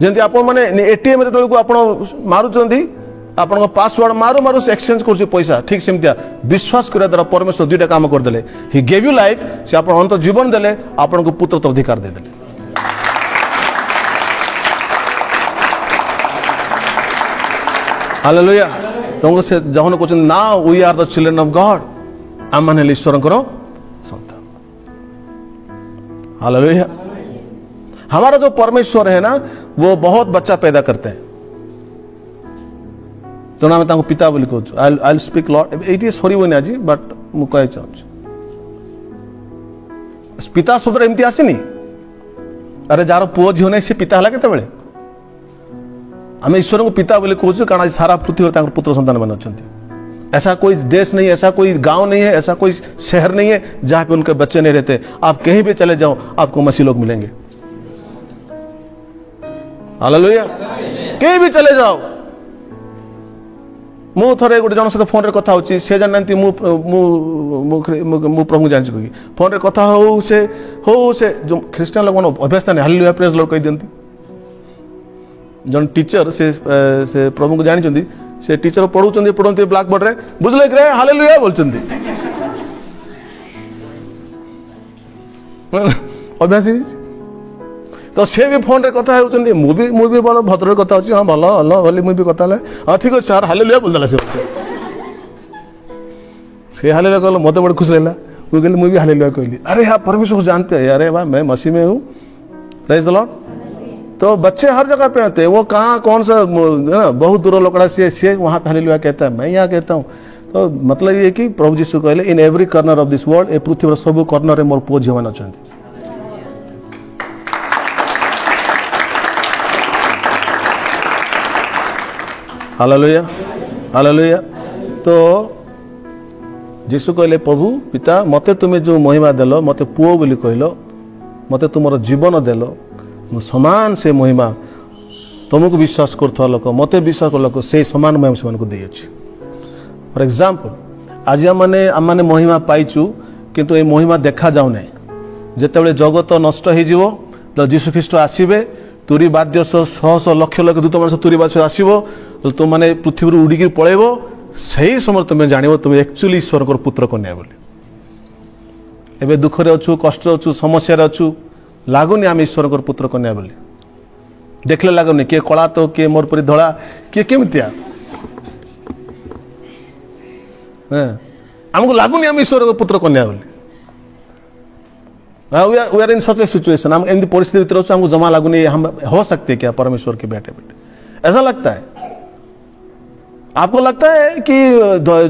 जेंति आपण माने एटीएम रे तळको आपण मारुचंती आपण पासवर्ड मारू मारू से एक्सचेंज करछि पैसा ठीक सेमतिया विश्वास करे द्वारा परमेश्वर दुईटा काम कर देले ही गिव यू लाइफ से आपण अंत जीवन देले आपण को पुत्रत्व अधिकार दे देले हालेलुया तुमको से जहन कहछन now we are the children of God हम माने ईश्वरंकर संतान हालेलुया हमारा जो परमेश्वर है ना वो बहुत बच्चा पैदा करते हैं तो ना मैं पिता बोली कहूँ आई विल स्पीक लॉर्ड एटी सॉरी बोनी आज बट मु कह चाहूँ पिता शब्द एमती आसनी अरे जार पुओ झील नहीं से पिता है केतबेले आम ईश्वर को पिता बोली कहूँ कारण सारा पृथ्वी पुत्र संतान मान अच्छा ऐसा कोई देश नहीं ऐसा कोई गांव नहीं है ऐसा कोई शहर नहीं है जहां पे उनके बच्चे नहीं रहते आप कहीं भी चले जाओ आपको मसीह लोग मिलेंगे हालेलुया कहीं भी चले जाओ मु थरे गोटे जन सहित फोन रे कथा होची से जानती मु प्रभु जान छी फोन रे कथा हो से जो क्रिश्चियन लोग अभ्यास नहीं हालेलुया प्रेज लोग कह दियंती जन टीचर से प्रभु को जानी से टीचर पढ़ाते ब्लैक बोर्ड रे बुझले कि हालेलुया बोलचंदी अभ्यास तो से भी फोन रे कथा होचंदी मु भी बोल भद्र कथा होची हां भलो हलो बोली मु भी कथा ले हां ठीक है सर हालेलुया बोल देला से हालेलुया कहलो मते बड़ खुश रहला वो कहले मु भी हालेलुया कहली अरे हां परमेश्वर को जानते हैं अरे वाह मैं मसीह में हूं प्रेज द लॉर्ड तो बच्चे हर जगह पे आते हैं वो कहाँ कौन सा ना बहुत दूर लोकड़ा से वहां पे हालेलुया कहता है मैं यहाँ कहता हूँ तो मतलब ये कि प्रभु यीशु कहले in every corner of this world ए पृथ्वी सब कॉर्नर रे मोर पुओ झीवन अछंती हालेलुया हालेलुया तो यीशु कहले प्रभु पिता मते तुम्हें जो महिमा देलो मते पुओ बोली कहलो मते तुमर जीवन देलो समान से महिमा तुमको विश्वास करुवा लोक मत विश्वास कर लोक से समान महिमा से दे अच्छी फॉर एग्जांपल आज आम मैंने महिमा पाइचु किंतु ये महिमा देखा जाऊ ना जिते जगत नष्ट हो जीशु ख्रीष्ट आसवे तुरी बाद्य शह शह लक्ष लक्ष दूत मानस तुरी बाद्य आसो तुम मैंने पृथ्वी उड़िकी पलैब से समय तुम्हें जान तुम एक्चुअली ईश्वर पुत्र कन्या बोली एवं दुखरे अच्छु कष्ट अच्छु समस्या अच्छु लगुनि आम ईश्वर पुत्र कन्या बोली देखले लगुनि किए कला तो किए मोर परी धड़ा किए केमतिया आमको लगुनि आम ईश्वर पुत्र कन्या बोली we are in such a situation हम एमती परिस्थिति भीतर हमको जमा लगुनि हम हो सकते हैं क्या परमेश्वर के बेटे बेटे ऐसा लगता है आपको लगता है कि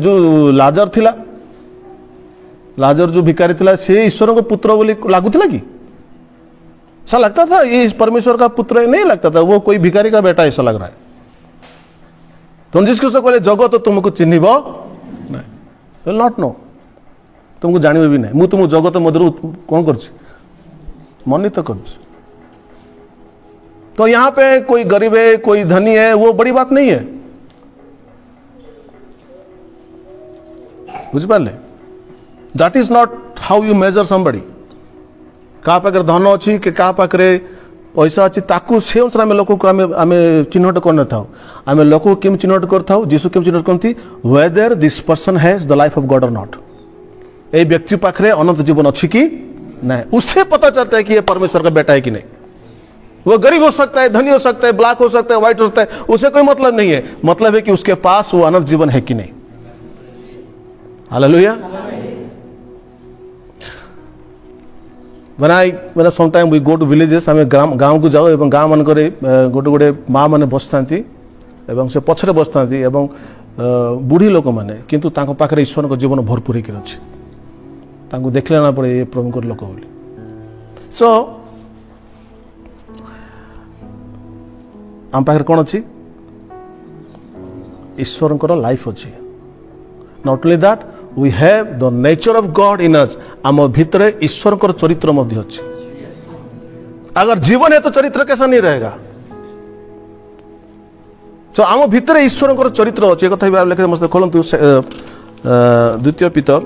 जो लाजर थिला लाजर जो भिखारी थिला से ईश्वर को पुत्र बोली लागू थिला कि ऐसा लगता था ये परमेश्वर का पुत्र नहीं लगता था वो कोई भिखारी का बेटा ऐसा लग रहा है तुम जिसको कहले जगत तो तुमको चिन्हिब नहीं नॉट नो तुमको जानवे भी नहीं मुझे तुमको जगत मध्य कौन कर मनित कर तो यहाँ पे कोई गरीब है कोई धनी है वो बड़ी बात नहीं है बुझिपारे that is not how you measure somebody क्या पाखे धन अच्छी कि क्या पाखे पैसा अच्छी ताकू से अनुसार आम लोक को आम चिन्हट कर न था आम लोक को केम चिन्हट कर था जीशु केम चिन्हट करती whether this person has the life of God और नॉट ये व्यक्ति पाखे अनंत जीवन अच्छी कि नहीं उससे पता चलता है कि ये परमेश्वर का बेटा है कि नहीं वो गरीब हो सकता है धनी हो सकता है ब्लैक हो सकता है व्हाइट हो सकता है उसे कोई मतलब नहीं है मतलब है कि उसके पास वो अनंत जीवन है कि नहीं hallelujah when sometime we go to villages आम गाँव को जाओ एवं गाँव मानक गोटे गोटे माँ मैंने बस था से पछरे बस था बुढ़ी लोक मैंने किंतु तांको पाखरे ईश्वर को जीवन भरपूर होकर अच्छे देखले ना पड़े ये प्रभु लोक बोली सो आम पाखे कौन अच्छी ईश्वर लाइफ अच्छी not only that we have the nature of God in us आम भितर ईश्वर चरित्र मध्य अच्छी अगर जीवन है तो चरित्र कैसा नहीं रहेगा तो आम भितर ईश्वर चरित्र अच्छी एक कथा लिखे मस्त खोलतु द्वितीय पीतर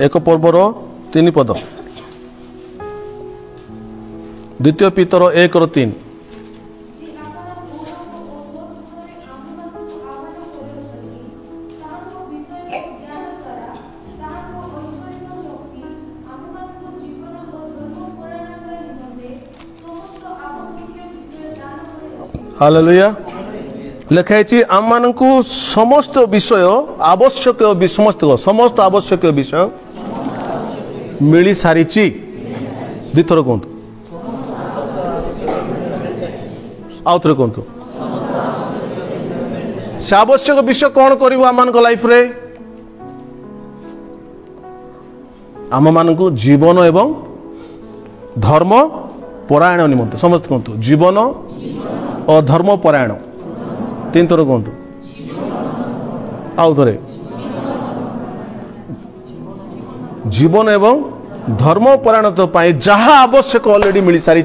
एक पर्वर 3 पद द्वितीय पीतर 1 और 3 हालेलुया लिखाई आम मान समस्त विषय आवश्यक समस्त आवश्यक विषय मिली सारी दिथर कहतु आउ थे कहतु से आवश्यक विषय कौन कर आम लाइफ रे आम मान जीवन एवं धर्म परायण निमंते समस्त कहतु जीवन और धर्म परायण 3 थर कहतु आउ थे जीवन एवं धर्म परायणता पाई जहाँ आवश्यक ऑलरेडी मिल सारी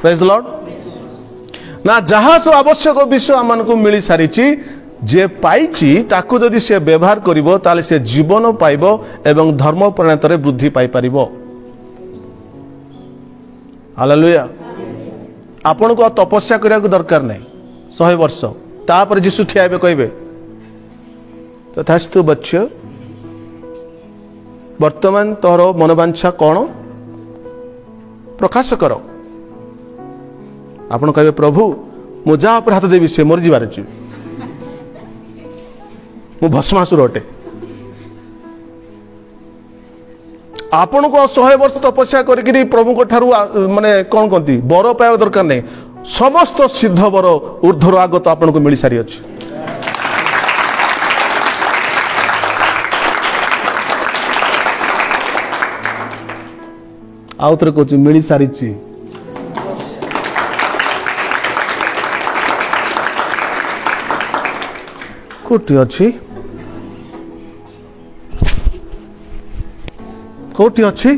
प्रेज द लॉर्ड ना जहाँ सब आवश्यक विषय आम को मिल सारी जे पाइची ताकू जदि से व्यवहार करिवो ताले से जीवन पाइबो एवं धर्म परायणता वृद्धि पाई पारिबो हालेलुया आपण को तपस्या करिया को दरकार नहीं 100 वर्ष तापर जीशु ठिया कहे तथास्तु बच्च वर्तमान तोर मनोवांछा कौन प्रकाश कर आपण कहे प्रभु मु जा पर हाथ देवी से मोर जीवार छी मु भस्मासुर अटे आपण को 100 वर्ष तपस्या करी प्रभु को ठारू माने कौन कहती बर पाया दरकार नहीं समस्त सिद्ध बर ऊर्ध्वर आगत आपन को मिल सारी अच्छी आउ थे कह मिल सारी कोटी अच्छी कोटी अच्छी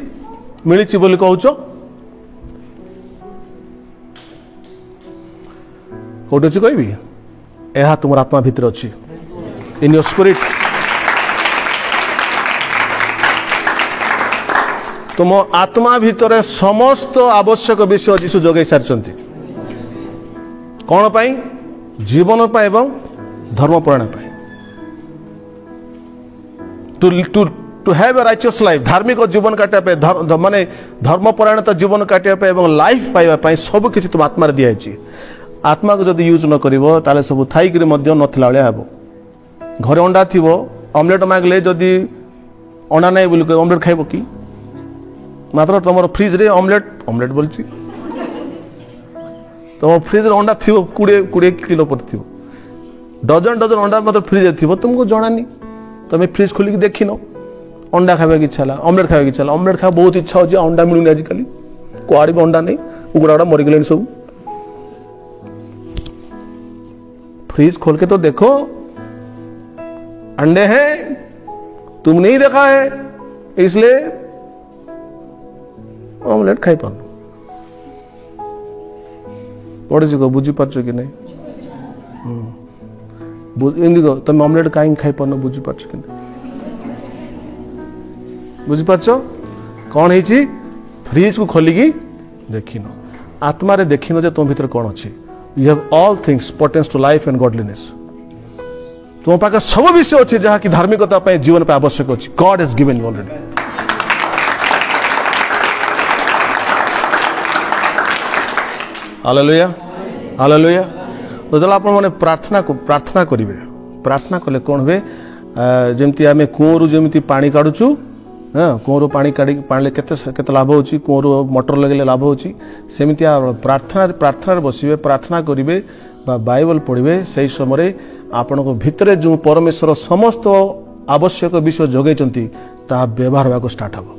मिली बोली कहूच कौटी अच्छी कहबी यह तुम आत्मा भितर अच्छी इन योर स्पिरिट तुम आत्मा भितर समस्त आवश्यक विषय जीशु जोगे सारी कौन पाई जीवन पाई एवं धर्मपरायण पाई to have a righteous life धार्मिक जीवन काटा माने धर्मपरायणता जीवन काटा एवं लाइफ पाइबा सब किसी तुम आत्मा दिखाई आत्मा को जदि यूज न कर सब थी नथिला भाया हे घरे अंडा थी ऑमलेट मांगले जदि अंडा नहीं बोल ऑमलेट खाइब कि मात्र तुम फ्रिज रे ऑमलेट ऑमलेट बोलছি तुम फ्रिज रे अंडा थी 20 किलो पर थी डजन डजन अंडा मतलब फ्रिज थी तुमको जनानी तुम फ्रिज खोलिक देखिन अंडा खावा की इच्छा ऑमलेट खावा की इच्छा ऑमलेट खावा बहुत इच्छा होची अंडा मिलूनी आजिकल कुआड़े भी अंडा नहीं कुकुड़ा मरीगले सब फ्रिज खोल के तो देखो अंडे हैं तुम नहीं देखा है इसलिए ऑमलेट खाई पान पड़े को बुझी पार्छ कि नहीं तुम ऑमलेट कहीं खाई पान बुझी पार्छ कि नहीं बुझी पार्छ कौन है फ्रिज को खोलिकी देखिन आत्मा रे देखिन जे तुम भीतर कौन अच्छी you have all things pertains to life and godliness तुम पाखे सब विषय अच्छे जहाँ की धार्मिकता पे जीवन पे आवश्यक अच्छी God has given you already hallelujah hallelujah तो जब आप प्रार्थना करेंगे प्रार्थना कले कौन हुए जमती आम कूरु जमी पानी काढ़ुचु हाँ कूरु पानी काढ़े केते लाभ होची कूरु मोटर लगे लाभ होची सेमिति प्रार्थना बसवे प्रार्थना करेंगे बाइबल पढ़े से समय आपण को भितरे जो परमेश्वर समस्त आवश्यक विषय जगैचंती ता व्यवहार होगा स्टार्ट हम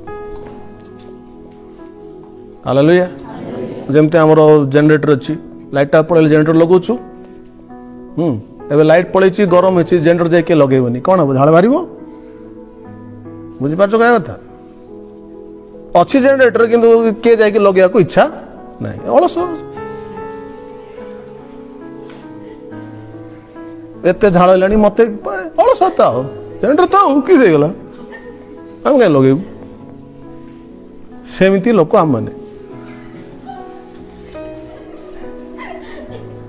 हालेलुया जमती आमर जनरेटर अच्छी लाइटा पड़े जनरेटर लगौछु एबे लाइट पड़े गरम होची जनरेटर जाके लगेबनी कौन हम झाड़ बाहर बुझीपार क्या कथा अच्छी जनरेटर किंतु किए जाके लगे को इच्छा नहीं अलस एते झाड़ लानी मत अलसता जनरेटर तो किस गला हम क्या लगे सेमती लोक आम मैंने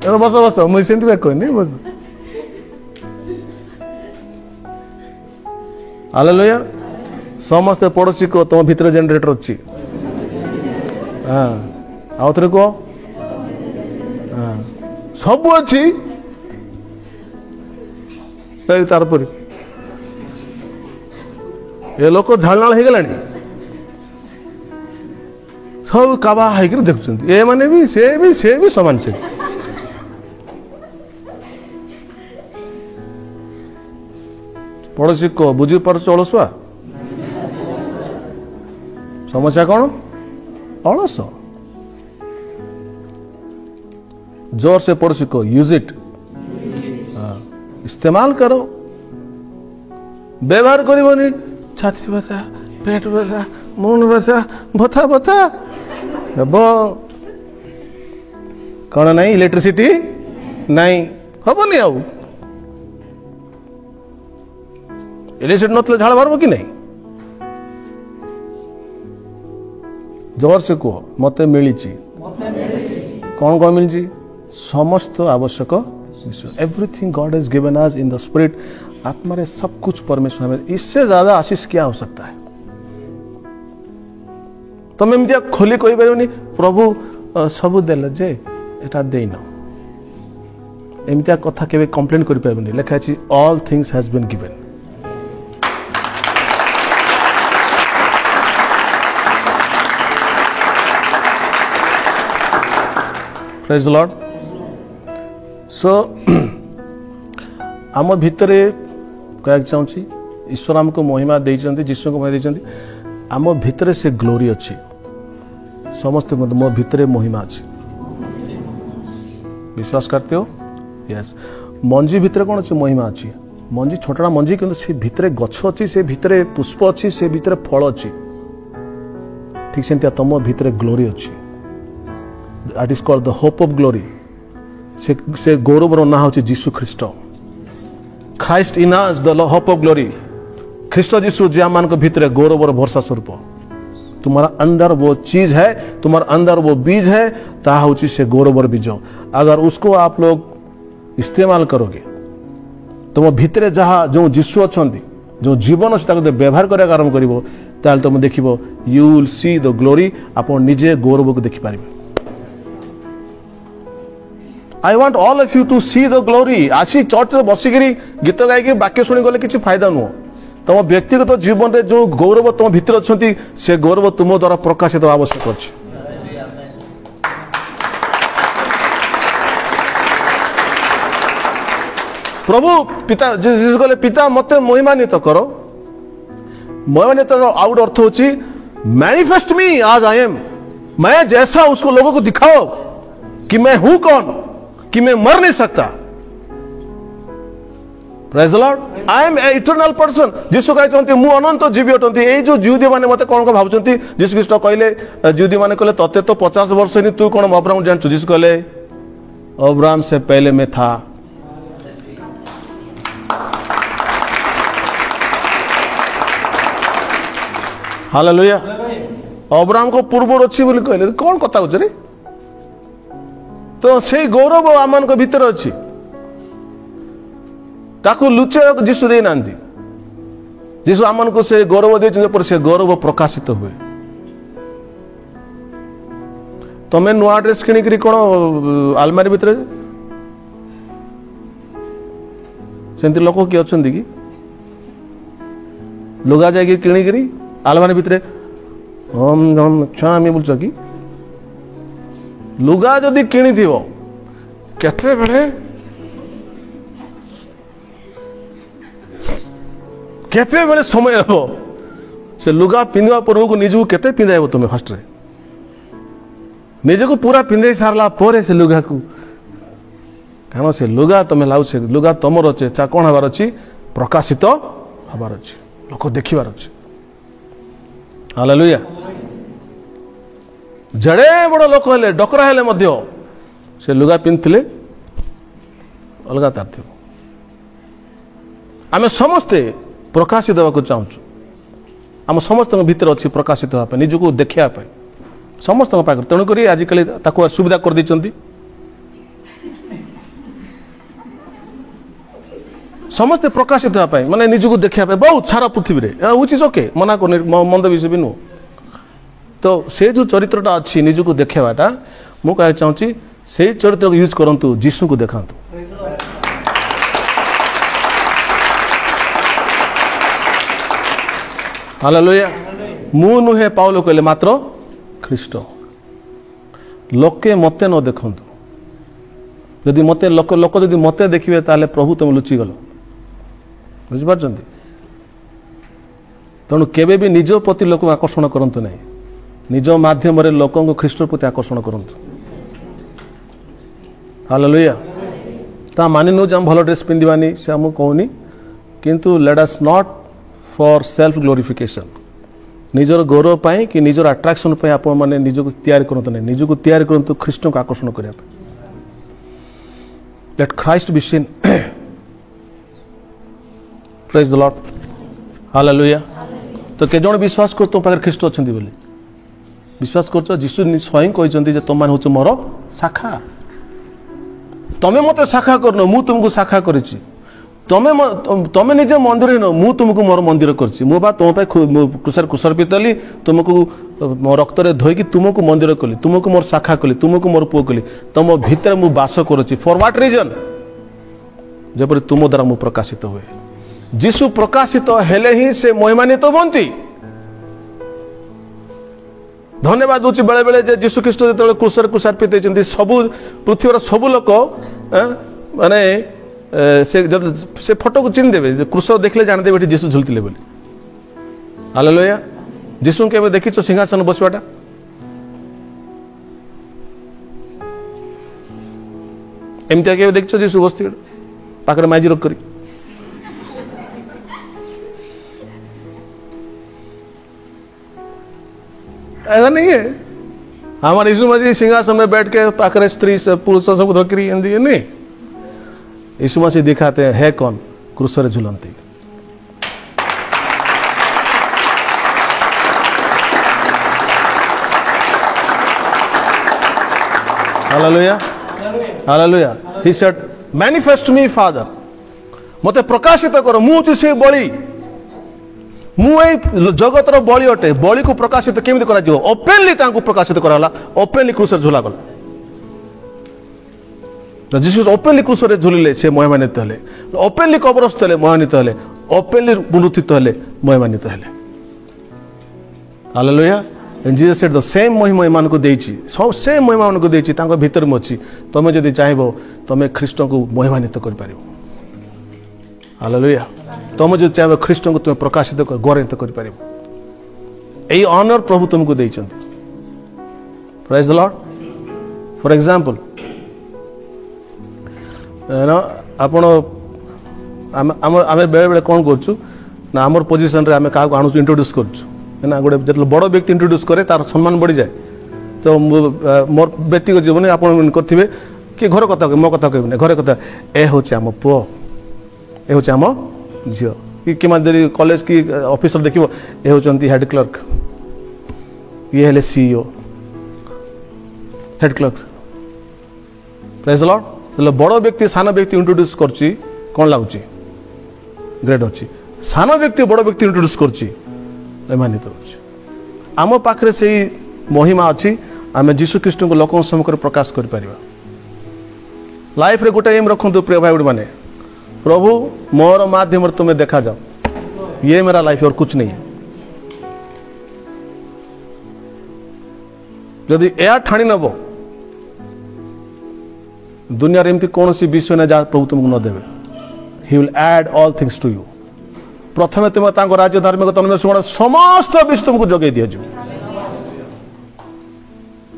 बस बस मुझे कहनी बस हालेलुया समस्ते पड़ोसी को तुम भीतर जनरेटर अच्छी हाँ आउ थे कह हाँ सब अच्छी तार पर ये लोक झालनाल हो गला सब काबा है देखुं ये माने भी से भी समान से पड़ोसी को बुझी पार अलसुआ समस्या कौन अलस जोर से पड़ोसी को यूज इट इस्तेमाल करो व्यवहार करनी छाती बता पेट बता मुंड बता बता बता कौन नहीं इलेक्ट्रिसिटी नहीं हेनी आउ इलेक्ट्रिसिटी नथले झाड़ बाहर कि नहीं जोर से कह मत मिली कौन कौन मिली समस्त आवश्यक everything God has given us in the spirit आत्मा रे सब कुछ परमेश्वर हमें इससे ज्यादा आशीष क्या हो सकता है तुम एमती खोली कही पारनी प्रभु सब देल जे एटा देन एमती कथा केबे कंप्लेन करि पारबनी लेखा अछि all things has been given Praise the Lord. So आम भितर कह चाहूँगी ईश्वर आमको महिमा देइचंती जीशु को महिमा देइचंती आम भितर से ग्लोरी अच्छी समस्त मो भितर महिमा अच्छी। विश्वास करते हो? यस। मंजी भितर कौन अच्छी महिमा अच्छी। मंजी छोटा मंजी कि से भितर गछ अच्छी, से भितर पुष्प अच्छी, से भितर फल अच्छी। ठीक से तुम भितर ग्लोरी अच्छी। That is called the hope of glory. से गौरवर ना हूँ Jisu Khrist. Christ in us the hope of glory. Khrist Jisu जे मान भितर गौरवर भरसा स्वरूप। तुम्हारा अंदर वो चीज है, तुम्हारा अंदर वो बीज है, ता हूँ से गौरवर बीज। अगर उसको आप लोग इस्तेमाल करोगे तुम भितर जहाँ जो जीसु अच्छा जो जीवन अच्छे व्यवहार करने आरंभ कर तुम देख you will see the glory. आप निजे गौरव को देखिपारे। I want all of you to see the glory. आसी चर्च बसिक गीत गायक वाक्य शुणी गले किसी फायदा नुह। तुम व्यक्तिगत जीवन में जो गौरव तुम भितर अच्छा से गौरव तुम द्वारा प्रकाशित आवश्यक अच्छे। प्रभु पिता जीसस कहले पिता मते महिमान्वित करो। महिमान्वित आउट अर्थ होची मैनिफेस्ट मी आज आई एम। मैं जैसा उसको लोगों को दिखाओ कि मैं हूं कौन, कि मैं मर नहीं सकता। Praise the lord. I am a eternal person. Jisu कहते मु अनंत जीवी अटंती। ए जो जिहुदी माने मते कोन को भाबुचंती। जीसु ख्रीष्ट कहले जिहुदी माने कहले तते तो 50 वर्ष नहीं, तू कोन अब्राहम जानछु। जीसु कहले अब्राहम से पहले मैं था। हालेलुया। अब्राहम को पूर्व अच्छी बोली कहले कौन कथा होछ रे। तो से गौरव आमन को भीतर अच्छी ताकू लुचे जीसु दे नांदी। जीसु आमन को से गौरव दे पर से गौरव प्रकाशित हुए। तमें नुआ ड्रेस किणी कौन आलमारी भितर सेमती लोक किए अच्छा कि लुगा जाए किणी आलमारी भितर हम छामी बोलछ कि लुगा जदि किणी थिवो केते बेले केते बेले समय हो से लुगा पिंधवा पूर्व को निजू केते पिंधाइबो तुम फास्ट रे निज को पूरा पिंधे सारला पोरे से लुगा को कारण से लुगा तुम लाउ से लुगा तुमर अच्छे चा कौन हबार अच्छी प्रकाशित हबार अच्छे लोक देखिबार अच्छे। हालेलुया। जड़े बड़ लोक हेले डकरा हेले मध्य से लुगा पिंधले अलग तार थी। आम समस्ते प्रकाशित होगा चाहूँ। आम समस्त भीतर अच्छी प्रकाशित होगा निजको देखा समस्त पाखे तेणुक आजिकल ताको सुविधा कर दी। समस्ते प्रकाशित होगा माने निजको देखा बहुत सारा पृथ्वी विच इज ओके मना कर मंद विषय भी नुह। तो से जो चरित्रटा अच्छी निजको देखाटा मु कह चाहूँगी से चरित्र यूज करंतु जीसु को देखांतु। हालेलुया। मु नुहे पाउलो कहले मात्र ख्रीष्ट। लोके मते न देखंतु। यदि मते लोक लोक यदि मते देखिबे ताले प्रभु तुम लुचि गलो। बुझि पारछंती। तेणु केबे भी निज प्रति लोक आकर्षण करंतु नहीं। निज माध्यम रे लोकों को ख्रीष्ट प्रति आकर्षण करंतु। हालेलुया। ता मानि नो जम भलो ड्रेस पिंदिबानी से हम कहूनी किंतु let us not for self glorification. निजर गौरव पाई कि निजर अट्रैक्शन पाई आप माने निजको तैयार करंतु नहीं। निजको तैयार करंतु ख्रीष्ट को आकर्षण करिया। Let Christ be seen. Praise the Lord. Hallelujah. तो के जण विश्वास कर तो पाखे ख्रीष्ट अछंती बोली विश्वास कर जीसु स्वयं कहते तुम मान हूँ मोर शाखा। तमें मत शाखा करन मु तुमको शाखा करिछि। तमें निजे मंदिर न मु तुमको मोर मंदिर करछि। मो बा तुम कुशर कुशर पितली तुमको मो रक्त रे धोइकी तुमको मंदिर कली। तुमको मोर शाखा कली। तुमको मोर पुओ कली। तुम भीतर मु वास करुछि। फॉर व्हाट रीजन जबरि तुम द्वारा मु प्रकाशित हुए। जीसु प्रकाशित हेले ही से महिमान्वित बनती। धन्यवाद दूची बेले बेले जे जीसु ख्रीष्ट जो क्रूसर क्रूसार पिते सब पृथ्वी सब लोक माने से फोटो को चिन्ह देवे। क्रूस देखले जानदेवे जीसु झुलतिले बोली। हालेलुया। जीसु के देखिछ सिंहासन बसवाटा एमती केवे देख जीशु बस पाखे माइजी रख कर ऐसा नहीं है। हमारे यीशु मसीह सिंहासन में बैठ के पाखरे स्त्री से पुरुष सब धोकरी नहीं। यीशु मसीह दिखाते हैं है कौन क्रूसरे झुलंती। Hallelujah hallelujah. He said manifest me father, मते प्रकाशित करो मु से बलि, मु जगतर बलि अटे। बलि को प्रकाशित केमिति करा जिवो? ओपनली तांको प्रकाशित कराला, ओपनली क्रूसरे झुला गला। जीसस ओपनली क्रूसरे झुलिले से महिमान्वित हेले, ओपनली कब्रस्थ हेले महिमान्वित हेले, ओपनली पुनरुत्थित हेले महिमान्वित हेले। Hallelujah. Jesus said the same महिमा एमान को देछि, सब सेम महिमा मान को देछि, तांको भीतर में अछि। तमे जदि चाहबो तमे ख्रीष्ट को महिमान्वित कर पारिबो। हालेलुया। तमे जदि चाहबो ख्रीष्ट को तमे प्रकाशित कर गौरवित कर पारिबो। एई ऑनर प्रभु तुमको देइछन्ति। Praise the lord. For example आपण आमे बेले बेले कौन करछु ना आमर पोजीशन रे आमे काको आनु इंट्रोड्यूस करछु है ना। गोटे जब बड़ व्यक्ति इंट्रोड्यूस करे तार सम्मान बढ़ी जाए। तो मोर व्यक्तिगत जीवन में आपण करथिबे कि घर कथा मो कथा कहबे घर कथा ए होचे आम पुओ, ए होचे आम झियो कि किमा जदि कॉलेज की ऑफिसर देखिबो ए होचंती हेड क्लर्क, ये हेले CEO head clerk. Praise the Lord. बड़ व्यक्ति सान व्यक्ति इंट्रोड्यूस करछि कोन लागुछि ग्रेड अछि। सान व्यक्ति बड़ व्यक्ति इंट्रोड्यूस करछि मानित होछि। आम पाखरे से महिमा अछि। आमे जीशु ख्रीष्ट को लोक सम्मुख प्रकाश कर परिबा। लाइफ रे गोटे एम रखंतु प्रिय भाई माने, प्रभु मोर माध्यम तुम्हें देखा जाओ, ये मेरा लाइफ और कुछ नहीं है। यदि या ठाणी नब दुनिया रे एमती कौन सी विषय ना जा प्रभु तुमको न देवे। He will add all things to you. प्रथमे तुम तांको राज्य धार्मिक तन्मय सुगुण समस्त विषय तुमको जगै दिया जो,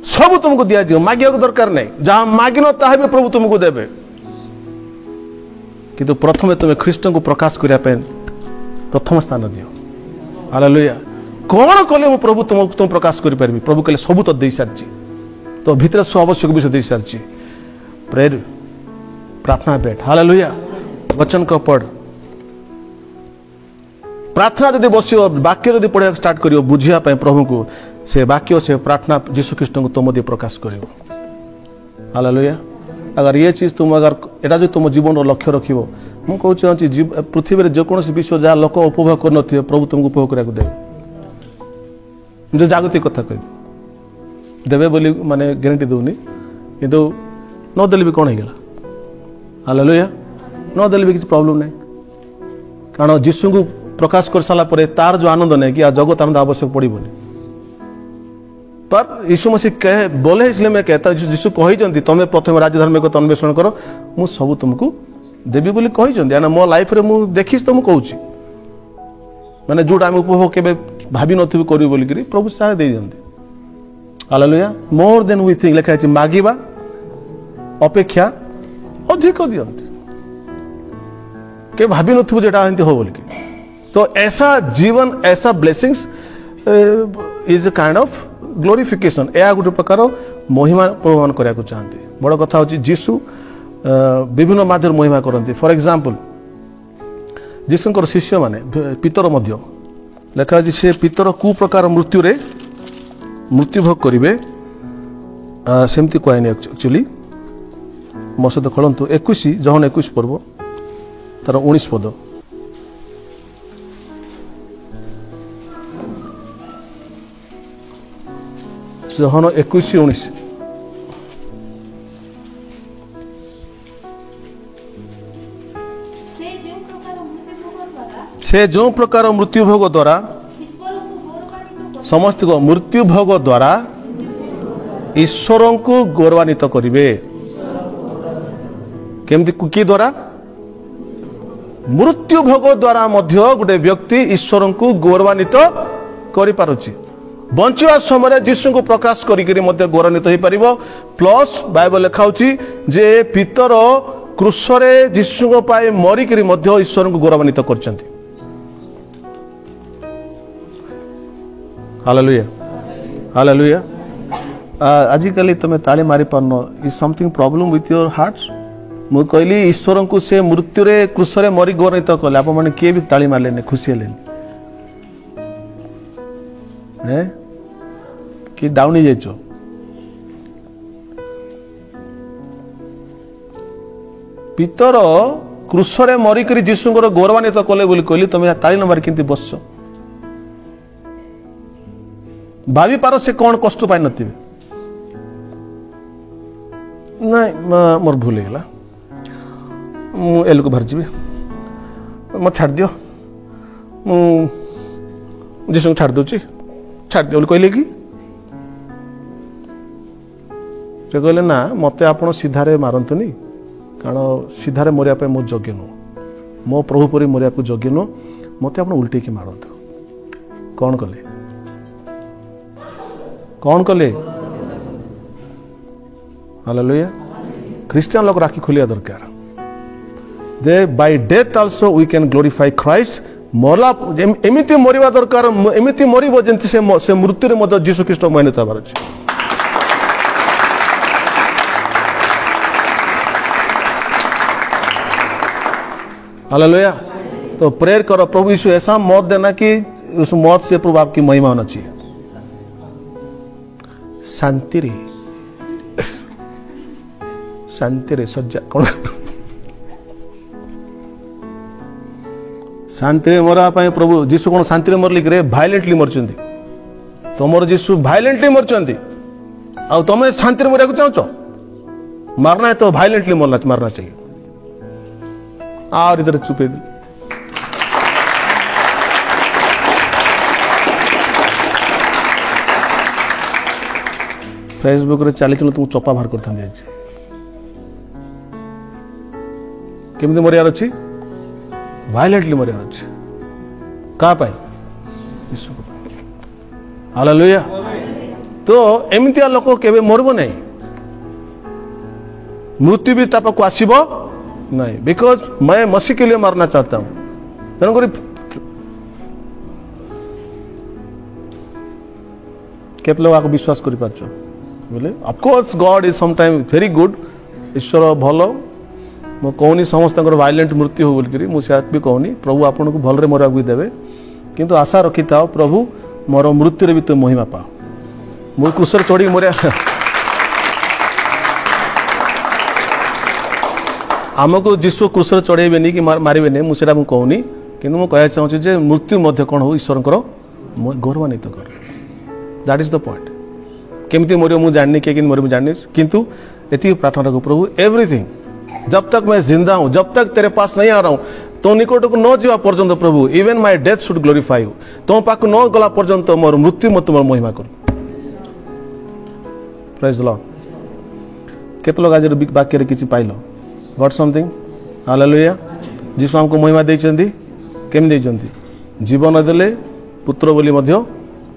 सब तुमको दिया जो। मागिया को दरकार नहीं, जहां मागिनो ताहा भी प्रभु तुमको देवे। किंतु प्रथमे तुम ख्रीष्ट को प्रकाश करिया पे प्रथम स्थान दियो। हालेलुया। कौन कले मु प्रभु तुम प्रकाश करि परबी? प्रभु कहले सब तो दे सारची, तो भीतर सब आवश्यक विषय दे सारची। प्रेयर प्रार्थना बैठ। हालेलुया। वचन को पढ़। प्रार्थना जदि बसियो वाक्य जदि पढ़ा स्टार्ट करियो बुझिया पे प्रभु को, से वाक्य से प्रार्थना यीशु ख्रीष्ट को तुम मध्ये प्रकाश करियो। हालेलुया। अगर ये चीज तुम अगर एटा जो तुम जीवन रो लक्ष्य रखिबो, मु कहू छी पृथ्वी रे जे कोनोसी विषय जा लोक उपभोग कर नथिबे प्रभु तुमको उपभोग करिया को देबे। जो जागतिक कथा कहबे देबे बोली माने गारंटी दोनी, किंतु न देले भी कौन हो गला। हालेलुया। न देले भी किसी प्रॉब्लम नहीं, कारण जीशु को प्रकाश कर साला परे तार जो आनंद नहीं कि जगत आनंद आवश्यक पड़ोनी। पर यीशु मसीह कहे बोले, इसलिए मैं कहता यीशु कही तुम प्रथम राज्य धर्म को अन्वेषण करो मु सब तुमको देवी बोली कही। मो लाइफ रे मु देखी तो मुझे माने जोटा आम उपभोग के भावी नी करी बोलिकी प्रभु साहे दे दियंती। Hallelujah. More than we think लिखा है मागिबा अपेक्षा अधिक दियंती। के भावी नथु जेटा एंती हो बोलिकी। तो ऐसा जीवन, ऐसा blessings is a kind of glorification. या गोटे प्रकार महिमा प्रमाण करा चाहती। बड़ कथा होची जीशु विभिन्न माध्यम महिमा करती। फॉर एग्जांपल जीशुंकर शिष्य माने पितर मध्य लेखा अछि से पितर कु प्रकार मृत्यु रे मृत्यु भोग करिवे सेमती कहनी। एक्चुअली मो सहित खोलंतु 21 जहन 21 पर्व तार 19 पद। जहन 21-19 से जो प्रकार मृत्यु भोग द्वारा समस्त को मृत्यु भोग द्वारा ईश्वर को गौरवान्वित करिवे। केमती कि द्वारा? मृत्यु भोग द्वारा मध्य गोटे व्यक्ति ईश्वर को गौरवान्वित करि पारुछि। बंचवा समय जीशु को प्रकाश करी गौरवान्वित हो पार प्लस बाइबल लिखाऊँ जे पितर क्रूसरे जीशु मरिक ईश्वर को गौरवान्वित कर हालेलुया हालेलुया आजिकल तुम ताली मारी पारन is something problem with your hearts मु कहली ईश्वर को से मृत्यु रे क्रूसरे मरी गौरवान्वित कले आप मैंने किए भी ताली मारे खुशी हेले कि डाउन ही जाइछ पितर क्रूसरे मरिक जीशु गौरवान्वित कले बोली कहली तुम ताली न मारी केमती बसछ भावी पार से कौन कष्ट पाई नथिबे नहीं मोर भूल गला मु एल को भरजी मत छाड़ दियो मु जीशु छाड़ दूची छाड़ दियो कहले कि से कहले ना मते आपण सीधारे मारंतुनी कारण सीधारे मरिया पे मो योग्य नु मो प्रभु परी मरिया को योग्य नु मते आपण उल्टे की मारंतु कौन कले कौन कले हालेलुया क्रिश्चियन लोग राखी खोलिया दरकार दे by death also we can glorify Christ मरला एमिति मरिबा दरकार एमिति मरिबो जेंति से मृत्यु रे मध्य यीशु ख्रीष्ट मान्यता बार अछि हालेलुया तो प्रेयर करो प्रभु यीशु ऐसा मौत देना कि उस मौत से प्रभु आपकी महिमा होना चाहिए शांति रे सज्जा कौन शांति रे मरा पाए प्रभु जीशु कौन शांति रे मरली कि भाइलेंटली मरचंदी तुमर जीशु भाइलेंटली मरचंदी आ तुम शांति रे मरिया को चाहछ मारना है तो भाइलेंटली मारना चाहिए और इधर चुपे दी फेसबुक रे चली तुम चपा बाहर कर केमती मरियार अच्छी वायलेंटली मरियार अच्छी क्या पाए हालेलुया तो एमतिया लोक केबे मरबो नहीं मृत्यु भी ता पाखु आसीबो नहीं बिकॉज मैं मसीह के लिए मरना चाहता हूं तेणुक केत लोग आपको विश्वास कर पार्छ बोले of course God is sometime very good ईश्वर भल मु कहूनी समस्त वायलेंट मृत्यु हो बोल मुझे भी कहूनी प्रभु आपन को भलरे मरवा भी देवे किंतु आशा रखी था प्रभु मोर मृत्यु भी तुम महिमा पाओ मु क्रूसर चढ़ी मरिया आमको जीशु क्रूसर चढ़ेबेनी कि मारे मुझे कहूनी कि कह चाहूँगी मृत्यु मध्य कौन हो ईश्वर गौरवान्वित कर दैट इज द पॉइंट केमती मरियो मुझे जाननी किए मरियो जाननी किंतु ये प्रार्थना को प्रभु एवरीथिंग जब तक मैं जिंदा हूं जब तक तेरे पास नहीं आ रहा हूं तो निकट को न जावा पर्यंत प्रभु even my death should glorify you तुम पाक न गला पर्यंत मोर मृत्यु मत मोर महिमा कर प्रेज द लॉर्ड केत लोग आज वाक्य रे किछि पाइलो गॉट समथिंग हालेलुया जीसु हमको महिमा देइचंदी केम देइचंदी जीवन देले पुत्र बोली मध्य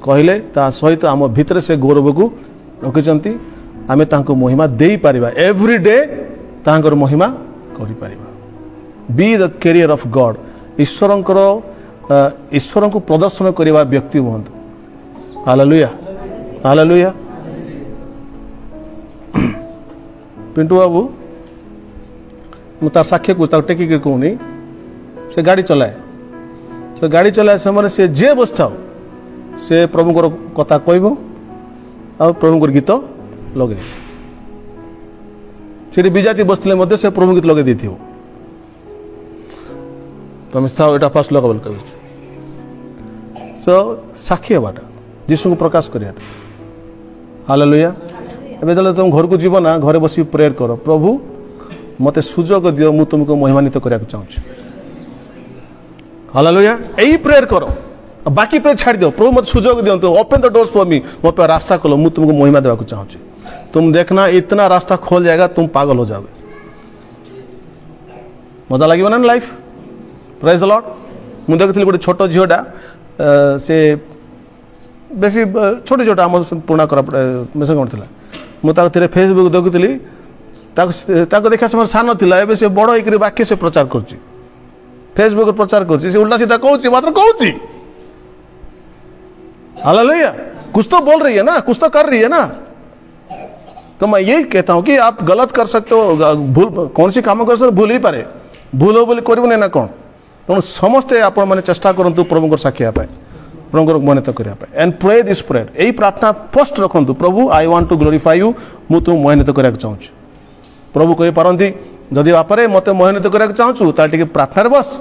कहले ता सहित आम भितर से गौरव को रखिचंती आमे तांको महिमा देई परिबा एवरी डे तांकर महिमा करि परिबा be the carrier of God ईश्वर को प्रदर्शन करवा व्यक्ति हुंतु हालेलुया हालेलुया पिंटू बाबू मु तार साक्ष्य को टेकी कहूनी से गाड़ी चलाए समय से जे बसता से प्रभुଙ୍କର कथा कहब आ प्रभुଙ୍କର गीत लगे से विजाति बसले मध्य से प्रभु गीत लगे देथियो तुम स्थाओ एटा फास्ट लगबल कर सो साक्षी बाटा जीशु को प्रकाश करिया हालेलुया एबे जले तुम घर को जीव ना घरे बसी प्रेयर करो प्रभु मते सुजोग दियो मु तुमको महिमान्वित करिया चाहूँ हालेलुया एई प्रेयर करो बाकी पे छाड़ दियो प्रभु मत सुजोग दियो open the doors for me मो पे रास्ता खोलो मु तुमको महिमा देवा को चाहूँ तुम देखना इतना रास्ता खोल जाएगा तुम पागल हो जाओगे मजा लगे ना लाइफ प्रेज द लॉर्ड मु देखथि गोटे छोट झियोटा से बेसी छोटे छोटा आम पुराना मेसन कौन था मुझे फेसबुक देखुली देखा समय सान था एवं से बड़ होकर वाक्य से प्रचार कर फेसबुक प्रचार कर उल्टा सीधा कहूँ मात्र कहूँ हालेलुया कुछ तो बोल रही है ना, कुछ तो कर रही है ना। तो मैं यही कहता हूं कि आप गलत कर सकते हो, भूल कौन सी काम कर सकते भूल ही पारे, भूल हो बोली कर ना कौन। तेणु समस्ते आपण मैंने चेष्टा करूँ प्रभु साक्षी हाँपाई, प्रभु मान्यता करने एंड प्रे दिस प्रेयर, यही प्रार्थना फर्स्ट रखु, प्रभु I want to glorify you, मु तुम मोहित करने चाहूँ। प्रभु कही पारती जदि बापरे मत मोहित करने चाहूँ ताल प्रार्थना बस